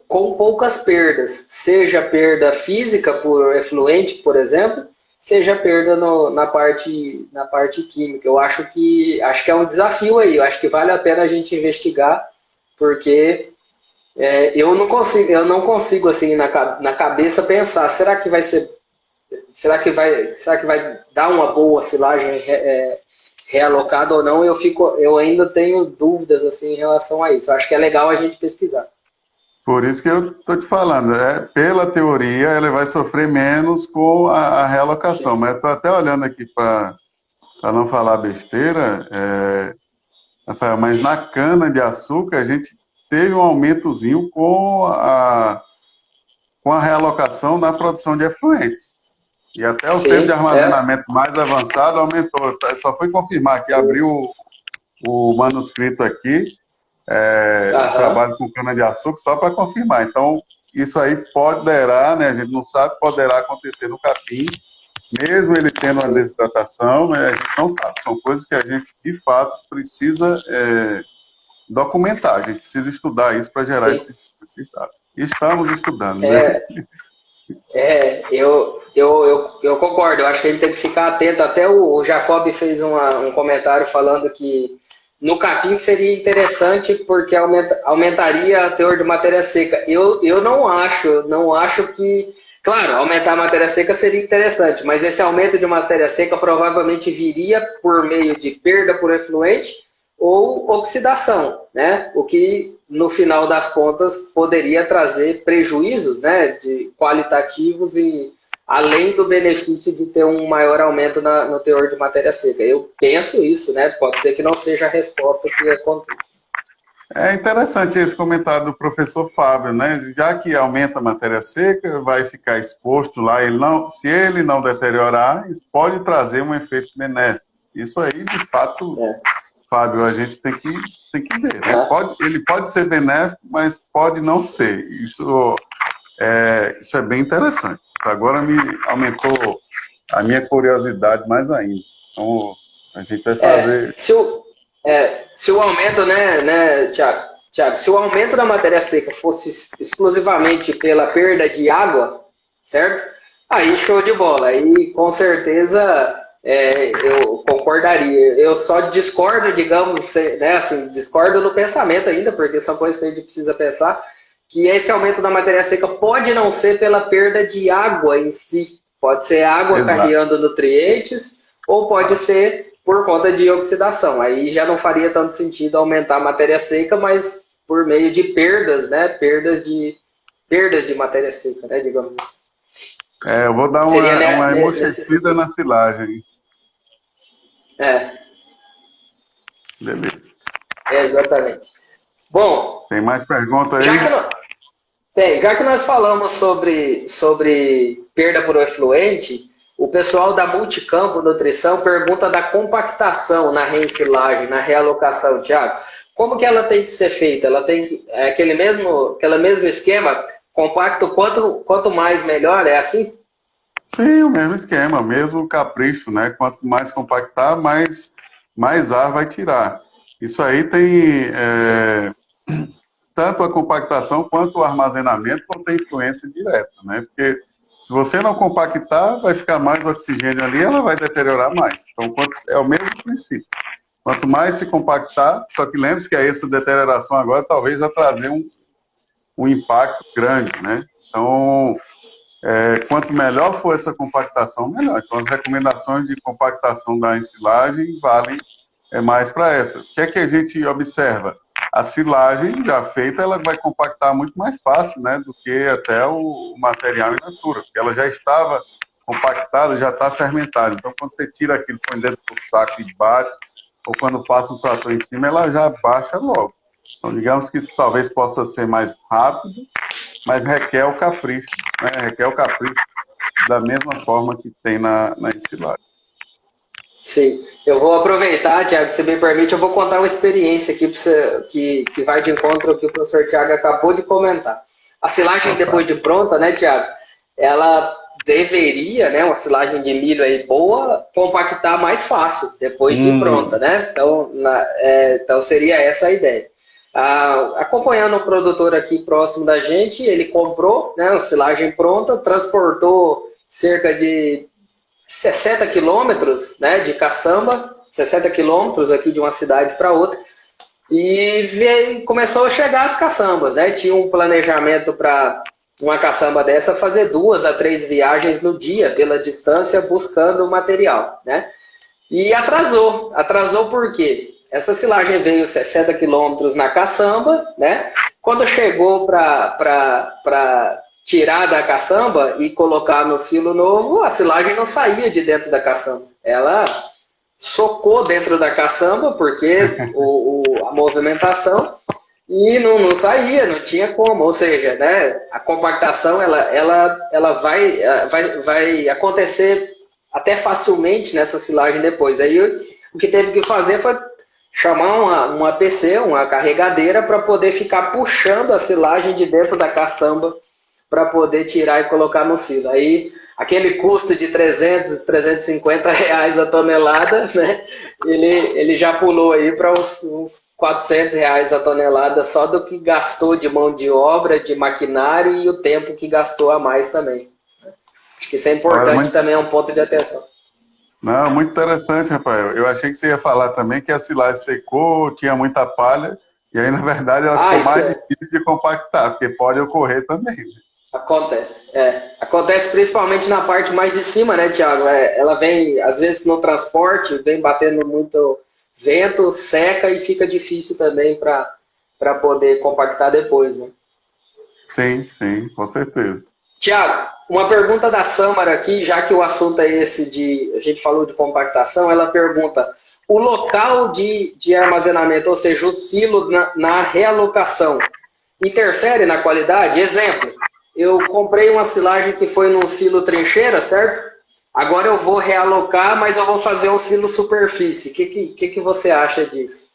com poucas perdas, seja perda física por efluente, por exemplo, seja perda na parte química. Eu acho que é um desafio aí, eu acho que vale a pena a gente investigar, porque Eu não consigo assim na cabeça pensar, será que vai dar uma boa silagem realocada ou não? Eu ainda tenho dúvidas assim em relação a isso. Eu acho que é legal a gente pesquisar. Por isso que eu estou te falando, pela teoria, ela vai sofrer menos com a realocação. Sim, Mas estou até olhando aqui para não falar besteira, Rafael, mas na cana-de-açúcar a gente teve um aumentozinho com a realocação na produção de efluentes. E até o tempo de sim, armazenamento mais avançado aumentou. Só fui confirmar que abriu isso. o manuscrito aqui, de Aham, trabalho com cana-de-açúcar, só para confirmar. Então, isso aí poderá, né, a gente não sabe, poderá acontecer no capim, mesmo ele tendo uma sim. desidratação, né, a gente não sabe. São coisas que a gente, de fato, precisa documentar. A gente precisa estudar isso para gerar Sim. esses dados. E estamos estudando, né? É, eu concordo. Eu acho que a gente tem que ficar atento. Até o Jacob fez um comentário falando que no capim seria interessante porque aumentaria o teor de matéria seca. Eu não acho que. Claro, aumentar a matéria seca seria interessante, mas esse aumento de matéria seca provavelmente viria por meio de perda por efluente ou oxidação, né? O que no final das contas poderia trazer prejuízos, né, de qualitativos e além do benefício de ter um maior aumento no teor de matéria seca. Eu penso isso, né? Pode ser que não seja a resposta que aconteça. É interessante esse comentário do professor Fábio, né? Já que aumenta a matéria seca, vai ficar exposto lá, se ele não deteriorar, isso pode trazer um efeito benéfico. Isso aí, de fato, É. Fábio, a gente tem que ver, né? Ah, Ele pode ser benéfico, mas pode não ser. Isso é bem interessante. Isso agora me aumentou a minha curiosidade mais ainda. Então, a gente vai é, fazer. se o, se o aumento, Tiago, se o aumento da matéria seca fosse exclusivamente pela perda de água, certo? Aí show de bola. Aí com certeza eu concordaria. Eu só discordo, digamos, né, assim, discordo no pensamento ainda, porque são coisas que a gente precisa pensar, que esse aumento da matéria seca pode não ser pela perda de água em si. Pode ser água Exato. carreando nutrientes, ou pode ser por conta de oxidação. Aí já não faria tanto sentido aumentar a matéria seca, mas por meio de perdas, né? Perdas de matéria seca, né? Digamos assim. Eu vou dar Seria uma nesse emurchecida sentido. na silagem. É, Beleza. exatamente. Bom, Tem mais pergunta já aí? que, já que nós falamos sobre perda por efluente, o pessoal da Multicampo Nutrição pergunta da compactação na reensilagem, na realocação, Tiago. Como que ela tem que ser feita? Ela tem que, aquele mesmo esquema, compacto quanto mais melhor, é assim? Sim, o mesmo esquema, o mesmo capricho, né? Quanto mais compactar, mais ar vai tirar. Isso aí tem Sim, tanto a compactação quanto o armazenamento vão ter influência direta, né? Porque se você não compactar, vai ficar mais oxigênio ali, ela vai deteriorar mais. Então, é o mesmo princípio. Quanto mais se compactar, só que lembre-se que essa deterioração agora talvez vai trazer um impacto grande, né? Então, quanto melhor for essa compactação, melhor. Então, as recomendações de compactação da ensilagem valem mais para essa. O que é que a gente observa? A silagem já feita, ela vai compactar muito mais fácil, né, do que até o material in natura, porque ela já estava compactada, já está fermentada. Então, quando você tira aquilo, põe dentro do saco e bate, ou quando passa um trator em cima, ela já baixa logo. Então, digamos que isso talvez possa ser mais rápido, mas requer o capricho, né? Requer o capricho da mesma forma que tem na ensilagem. sim. Eu vou aproveitar, Tiago, se me permite, eu vou contar uma experiência aqui que vai de encontro ao que o professor Tiago acabou de comentar. A silagem Opa. depois de pronta, né, Tiago? Ela deveria, né, uma silagem de milho aí boa, compactar mais fácil depois de pronta, né? Então, então seria essa a ideia. Acompanhando um produtor aqui próximo da gente, ele comprou, né, uma silagem pronta, transportou cerca de 60 quilômetros, né, de caçamba, 60 quilômetros aqui de uma cidade para outra, E começou a chegar as caçambas, né? Tinha um planejamento para uma caçamba dessa fazer 2 a 3 viagens no dia pela distância buscando material, né? E atrasou. Atrasou por quê? Essa silagem veio 60 quilômetros na caçamba, né? Quando chegou para tirar da caçamba e colocar no silo novo, a silagem não saía de dentro da caçamba. Ela socou dentro da caçamba, porque a movimentação, e não saía, não tinha como. Ou seja, né, a compactação ela vai acontecer até facilmente nessa silagem depois. Aí o que teve que fazer foi chamar uma PC, uma carregadeira, para poder ficar puxando a silagem de dentro da caçamba para poder tirar e colocar no silo. Aí aquele custo de 300, 350 reais a tonelada, né? Ele já pulou aí para uns 400 reais a tonelada só do que gastou de mão de obra, de maquinário e o tempo que gastou a mais também. Acho que isso é importante também, é um ponto de atenção. Não, muito interessante, Rafael. Eu achei que você ia falar também que a silagem secou, tinha muita palha, e aí, na verdade, ela ficou mais difícil de compactar, porque pode ocorrer também. Acontece, Acontece principalmente na parte mais de cima, né, Thiago? Ela vem, às vezes, no transporte, vem batendo muito vento, seca e fica difícil também para poder compactar depois, né? Sim, com certeza. Thiago, uma pergunta da Sâmara aqui, já que o assunto é esse a gente falou de compactação, ela pergunta, o local de armazenamento, ou seja, o silo na realocação, interfere na qualidade? Exemplo, eu comprei uma silagem que foi num silo trincheira, certo? Agora eu vou realocar, mas eu vou fazer um silo superfície. O que você acha disso?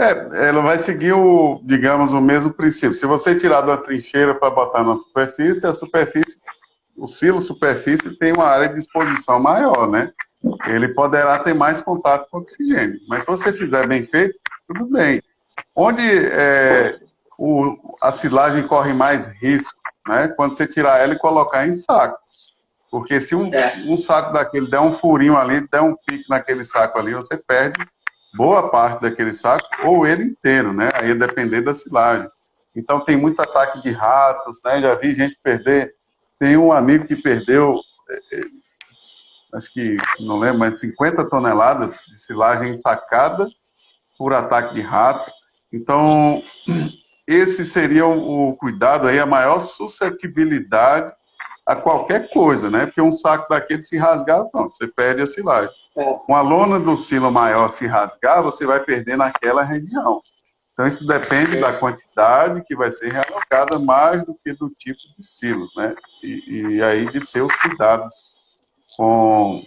Ela vai seguir digamos, o mesmo princípio. Se você tirar da trincheira para botar na superfície, o silo superfície tem uma área de exposição maior, né? Ele poderá ter mais contato com o oxigênio. Mas se você fizer bem feito, tudo bem. Onde a silagem corre mais risco, né? Quando você tirar ela e colocar em sacos. Porque se um saco daquele der um furinho ali, der um pique naquele saco ali, você perde boa parte daquele saco, ou ele inteiro, né? Aí depender da silagem. Então tem muito ataque de ratos, né? Já vi gente perder. Tem um amigo que perdeu, acho que, não lembro, mas 50 toneladas de silagem ensacada por ataque de ratos. Então, esse seria o cuidado aí, a maior suscetibilidade a qualquer coisa, né? Porque um saco daquele se rasgar, pronto, você perde a silagem. Uma lona do silo maior se rasgar, você vai perder naquela região. Então, isso depende da quantidade que vai ser realocada, mais do que do tipo de silo, né? E aí de ter os cuidados com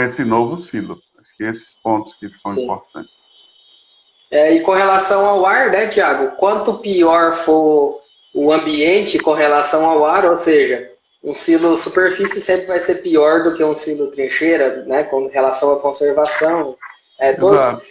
esse novo silo. Acho que esses pontos que são importantes. E com relação ao ar, né, Thiago? Quanto pior for o ambiente com relação ao ar, ou seja, um silo superfície sempre vai ser pior do que um silo trincheira, né, com relação à conservação.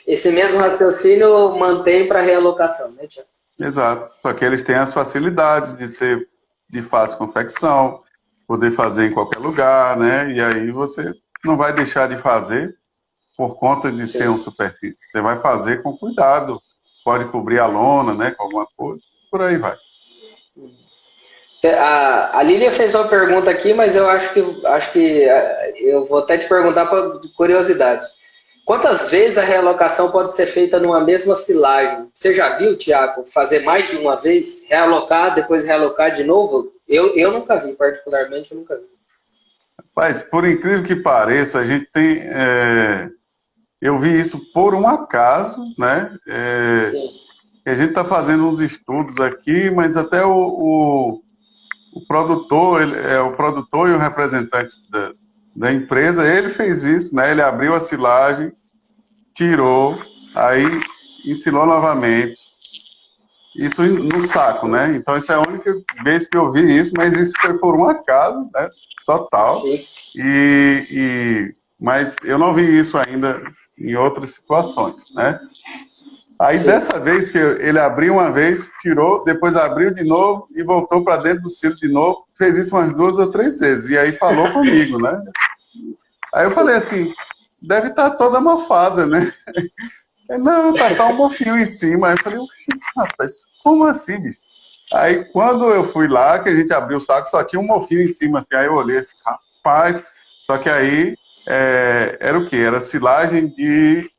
Esse mesmo raciocínio mantém para realocação, né, Thiago? Exato. Só que eles têm as facilidades de ser de fácil confecção, poder fazer em qualquer lugar, né? E aí você não vai deixar de fazer por conta de ser um superfície. Você vai fazer com cuidado. Pode cobrir a lona, né, com alguma coisa, por aí vai. A Lília fez uma pergunta aqui, mas eu acho que eu vou até te perguntar por curiosidade. Quantas vezes a realocação pode ser feita numa mesma silagem? Você já viu, Thiago, fazer mais de uma vez? Realocar, depois realocar de novo? Eu nunca vi, particularmente eu nunca vi. Rapaz, por incrível que pareça, a gente tem... eu vi isso por um acaso, né? A gente está fazendo uns estudos aqui, mas até o produtor, o produtor e o representante da empresa, ele fez isso, né? Ele abriu a silagem, tirou, aí ensilou novamente. Isso no saco, né? Então, essa é a única vez que eu vi isso, mas isso foi por um acaso, né? Total. Sim. Mas eu não vi isso ainda em outras situações, né? Aí, dessa vez que ele abriu uma vez, tirou, depois abriu de novo e voltou para dentro do silo de novo, fez isso umas 2 ou 3 vezes, e aí falou comigo, né? Aí eu falei assim, deve estar toda mofada, né? Não, tá só um mofinho em cima. Aí eu falei, rapaz, como assim, bicho? Aí quando eu fui lá, que a gente abriu o saco, só tinha um mofinho em cima, assim. Aí eu olhei assim, rapaz. Só que aí era o quê? Era silagem de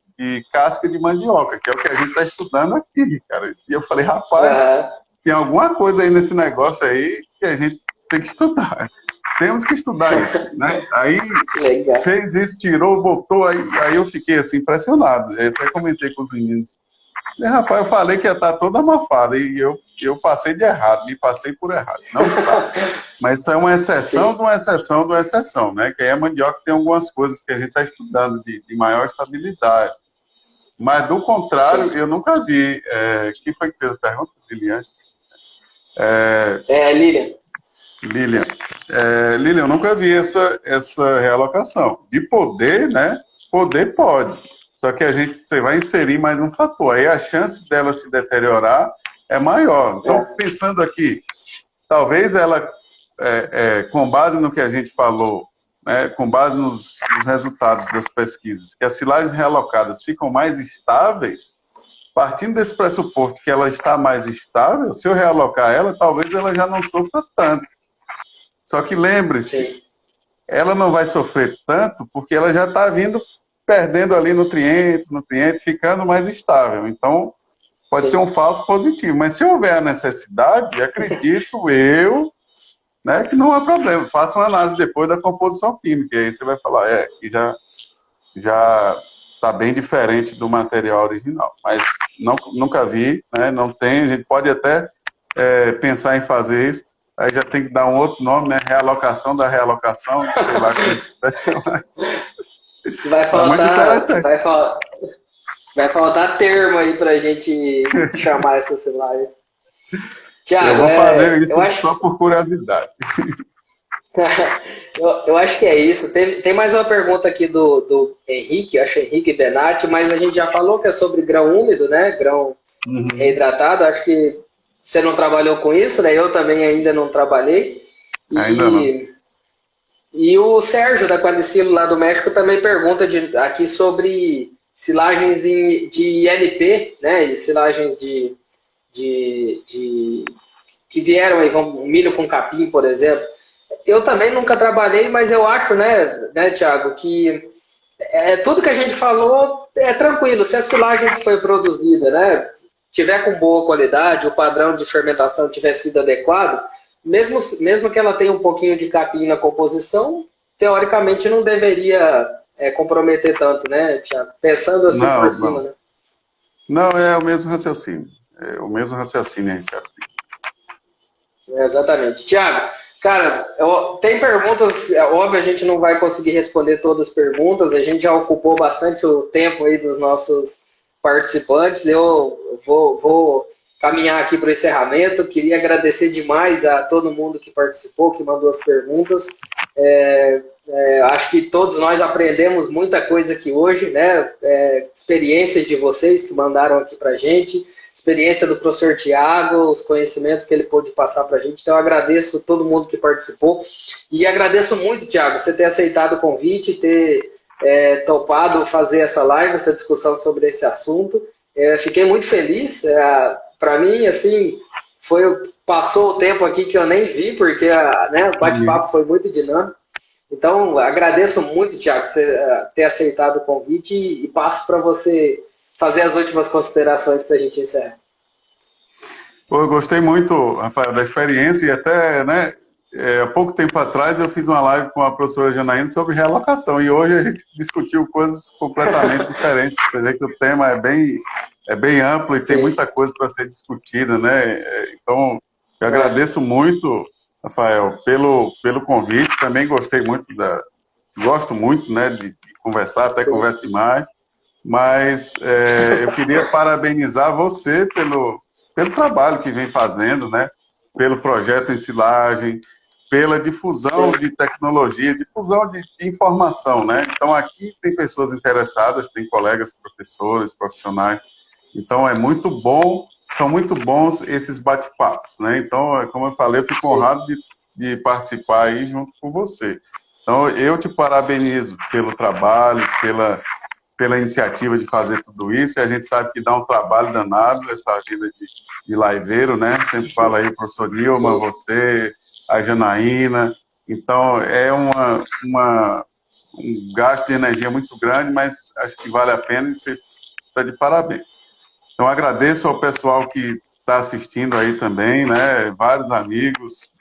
casca de mandioca, que é o que a gente está estudando aqui, cara. E eu falei, rapaz, Aham, tem alguma coisa aí nesse negócio aí que a gente tem que estudar. Temos que estudar isso, né? Aí legal. fez isso, tirou, botou, aí eu fiquei assim impressionado. Eu até comentei com os meninos. Rapaz, eu falei que ia estar toda amafada e eu passei de errado, me passei por errado. Não está. Mas isso é uma exceção Sim, de uma exceção de uma exceção, né? Que aí a mandioca tem algumas coisas que a gente está estudando de maior estabilidade. Mas, do contrário, sim. eu nunca vi. Quem foi que fez a pergunta? Liliane? Lilian. Lilian. Lilian, eu nunca vi essa realocação. De poder, né? Poder pode. Só que você vai inserir mais um fator. Aí a chance dela se deteriorar é maior. Então, É, pensando aqui, talvez ela, com base no que a gente falou, né, com base nos resultados das pesquisas, que as silagens realocadas ficam mais estáveis, partindo desse pressuposto que ela está mais estável, se eu realocar ela, talvez ela já não sofra tanto. Só que lembre-se, sim, ela não vai sofrer tanto porque ela já está vindo perdendo ali nutrientes, ficando mais estável. Então, pode ser sim. um falso positivo. Mas se houver a necessidade, acredito eu, né, que não há problema. Faça uma análise depois da composição química. E aí você vai falar, que já está bem diferente do material original. Mas nunca vi, né, não tem. A gente pode até pensar em fazer isso. Aí já tem que dar um outro nome, né? Realocação da realocação, sei lá como é que vai chamar. Vai Mas muito faltar, interessante. vai faltar termo aí pra gente chamar essa silagem. Eu Tiago, vou fazer eu isso acho, só por curiosidade. eu acho que é isso. Tem mais uma pergunta aqui do Henrique, eu acho Henrique Benatti, mas a gente já falou que é sobre grão úmido, né? Grão Uhum. reidratado. Acho que você não trabalhou com isso, né? Eu também ainda não trabalhei. Ainda não. E, e o Sérgio da Quadricilo lá do México também pergunta aqui sobre silagens de LP, né? E silagens de que vieram aí, milho com capim, por exemplo. Eu também nunca trabalhei, mas eu acho, né, Tiago, que tudo que a gente falou é tranquilo. Se a silagem que foi produzida, né, tiver com boa qualidade, o padrão de fermentação tiver sido adequado, mesmo que ela tenha um pouquinho de capim na composição, teoricamente não deveria comprometer tanto, né, Tiago? Pensando assim por Não, cima, não. né? Não, é o mesmo raciocínio. É o mesmo raciocínio, Ricardo. Exatamente. Tiago, cara, tem perguntas, é óbvio, a gente não vai conseguir responder todas as perguntas, a gente já ocupou bastante o tempo aí dos nossos participantes. Eu vou caminhar aqui para o encerramento. Queria agradecer demais a todo mundo que participou, que mandou as perguntas. Acho que todos nós aprendemos muita coisa aqui hoje, né? Experiências de vocês que mandaram aqui para a gente, experiência do professor Tiago, os conhecimentos que ele pôde passar para a gente. Então, eu agradeço todo mundo que participou e agradeço muito, Tiago, você ter aceitado o convite, ter topado fazer essa live, essa discussão sobre esse assunto. Fiquei muito feliz. Para mim, assim, passou o tempo aqui que eu nem vi, porque né, o bate-papo foi muito dinâmico. Então, agradeço muito, Tiago, você ter aceitado o convite e passo para você fazer as últimas considerações para a gente encerrar. Pô, eu gostei muito, Rafael, da experiência e até, né, há pouco tempo atrás eu fiz uma live com a professora Janaína sobre realocação e hoje a gente discutiu coisas completamente diferentes. Você vê que o tema é bem amplo e tem Sim, muita coisa para ser discutida, né? Então, eu é, agradeço muito, Rafael, pelo convite. Também gosto muito, né, de conversar, até sim, converso demais. Mas eu queria parabenizar você pelo trabalho que vem fazendo, né? Pelo projeto em silagem, pela difusão sim, de tecnologia, difusão de informação, né? Então, aqui tem pessoas interessadas, tem colegas, professores, profissionais. Então, é muito bom, são muito bons esses bate-papos, né? Então, como eu falei, eu fico sim. honrado de participar aí junto com você. Então, eu te parabenizo pelo trabalho, pela iniciativa de fazer tudo isso, e a gente sabe que dá um trabalho danado essa vida de liveiro, né? Sempre fala aí o professor Nilma, você, a Janaína, então é um gasto de energia muito grande, mas acho que vale a pena e você está de parabéns. Então agradeço ao pessoal que está assistindo aí também, né? Vários amigos,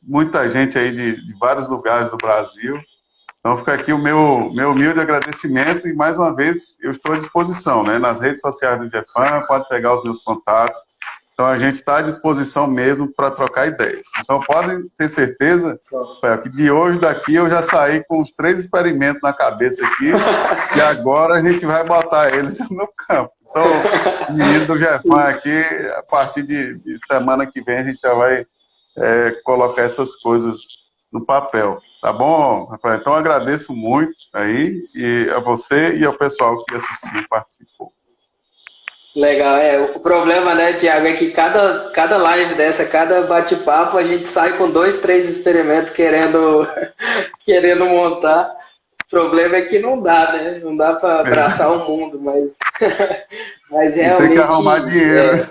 muita gente aí de vários lugares do Brasil. Então fica aqui o meu humilde agradecimento e mais uma vez eu estou à disposição, né? Nas redes sociais do GEFAM, pode pegar os meus contatos. Então a gente está à disposição mesmo para trocar ideias. Então podem ter certeza, Rafael, que de hoje daqui eu já saí com uns 3 experimentos na cabeça aqui e agora a gente vai botar eles no campo. Então, menino do GEFAM aqui, a partir de semana que vem a gente já vai colocar essas coisas no papel. Tá bom, Rafael? Então agradeço muito aí e a você e ao pessoal que assistiu e participou. Legal, o problema, né, Thiago, é que cada live dessa, cada bate-papo, a gente sai com 2, 3 experimentos querendo montar. O problema é que não dá, né? Não dá para abraçar o mundo, mas realmente... Tem que arrumar dinheiro.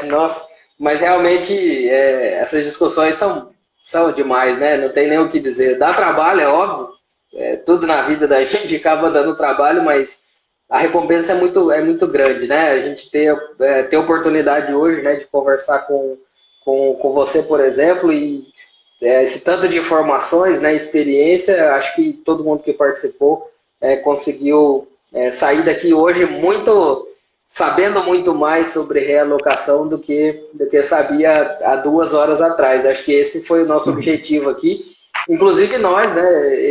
Nossa, mas realmente essas discussões são demais, né? Não tem nem o que dizer. Dá trabalho, é óbvio. Tudo na vida da gente acaba dando trabalho, mas a recompensa é muito grande, né? A gente ter a oportunidade hoje, né, de conversar com você, por exemplo, e esse tanto de informações, né, experiência, acho que todo mundo que participou conseguiu sair daqui hoje sabendo muito mais sobre realocação do que sabia há 2 horas atrás. Acho que esse foi o nosso objetivo aqui. Inclusive nós, né?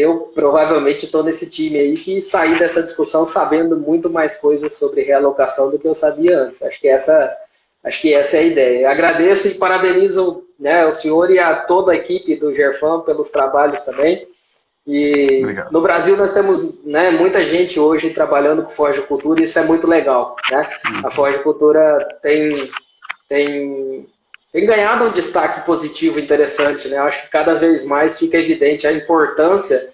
Eu provavelmente estou nesse time aí que saí dessa discussão sabendo muito mais coisas sobre realocação do que eu sabia antes. Acho que essa é a ideia. Agradeço e parabenizo, né, o senhor e a toda a equipe do GEFAM pelos trabalhos também. E obrigado. No Brasil nós temos, né, muita gente hoje trabalhando com forjicultura e isso é muito legal, né? A forjicultura tem ganhado um destaque positivo interessante, né? Acho que cada vez mais fica evidente a importância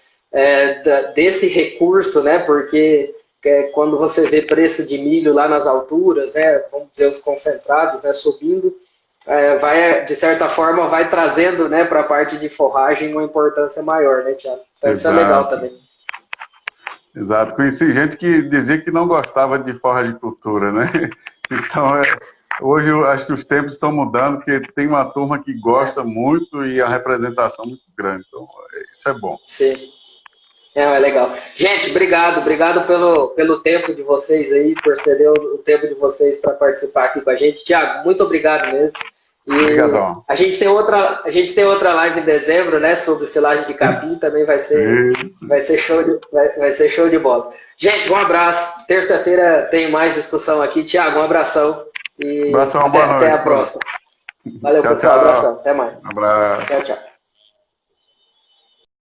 desse recurso, né? Porque quando você vê preço de milho lá nas alturas, né? Vamos dizer, os concentrados, né, subindo, de certa forma, vai trazendo, né, para a parte de forragem uma importância maior, né, Thiago? Então isso é legal também. Exato. Conheci gente que dizia que não gostava de forragicultura, né? Então, hoje eu acho que os tempos estão mudando, porque tem uma turma que gosta muito e a representação muito grande. Então, isso é bom. Sim. É legal. Gente, obrigado pelo tempo de vocês aí, por ceder o tempo de vocês para participar aqui com a gente. Thiago, muito obrigado mesmo. E obrigadão. A gente tem outra live em dezembro, né, sobre silagem de capim, também vai ser show de bola. Gente, um abraço. Terça-feira tem mais discussão aqui. Thiago, um abração. E abração, até a próxima. Valeu, tchau, pessoal. tchau. Abração. Até mais. Um abraço. Tchau, tchau.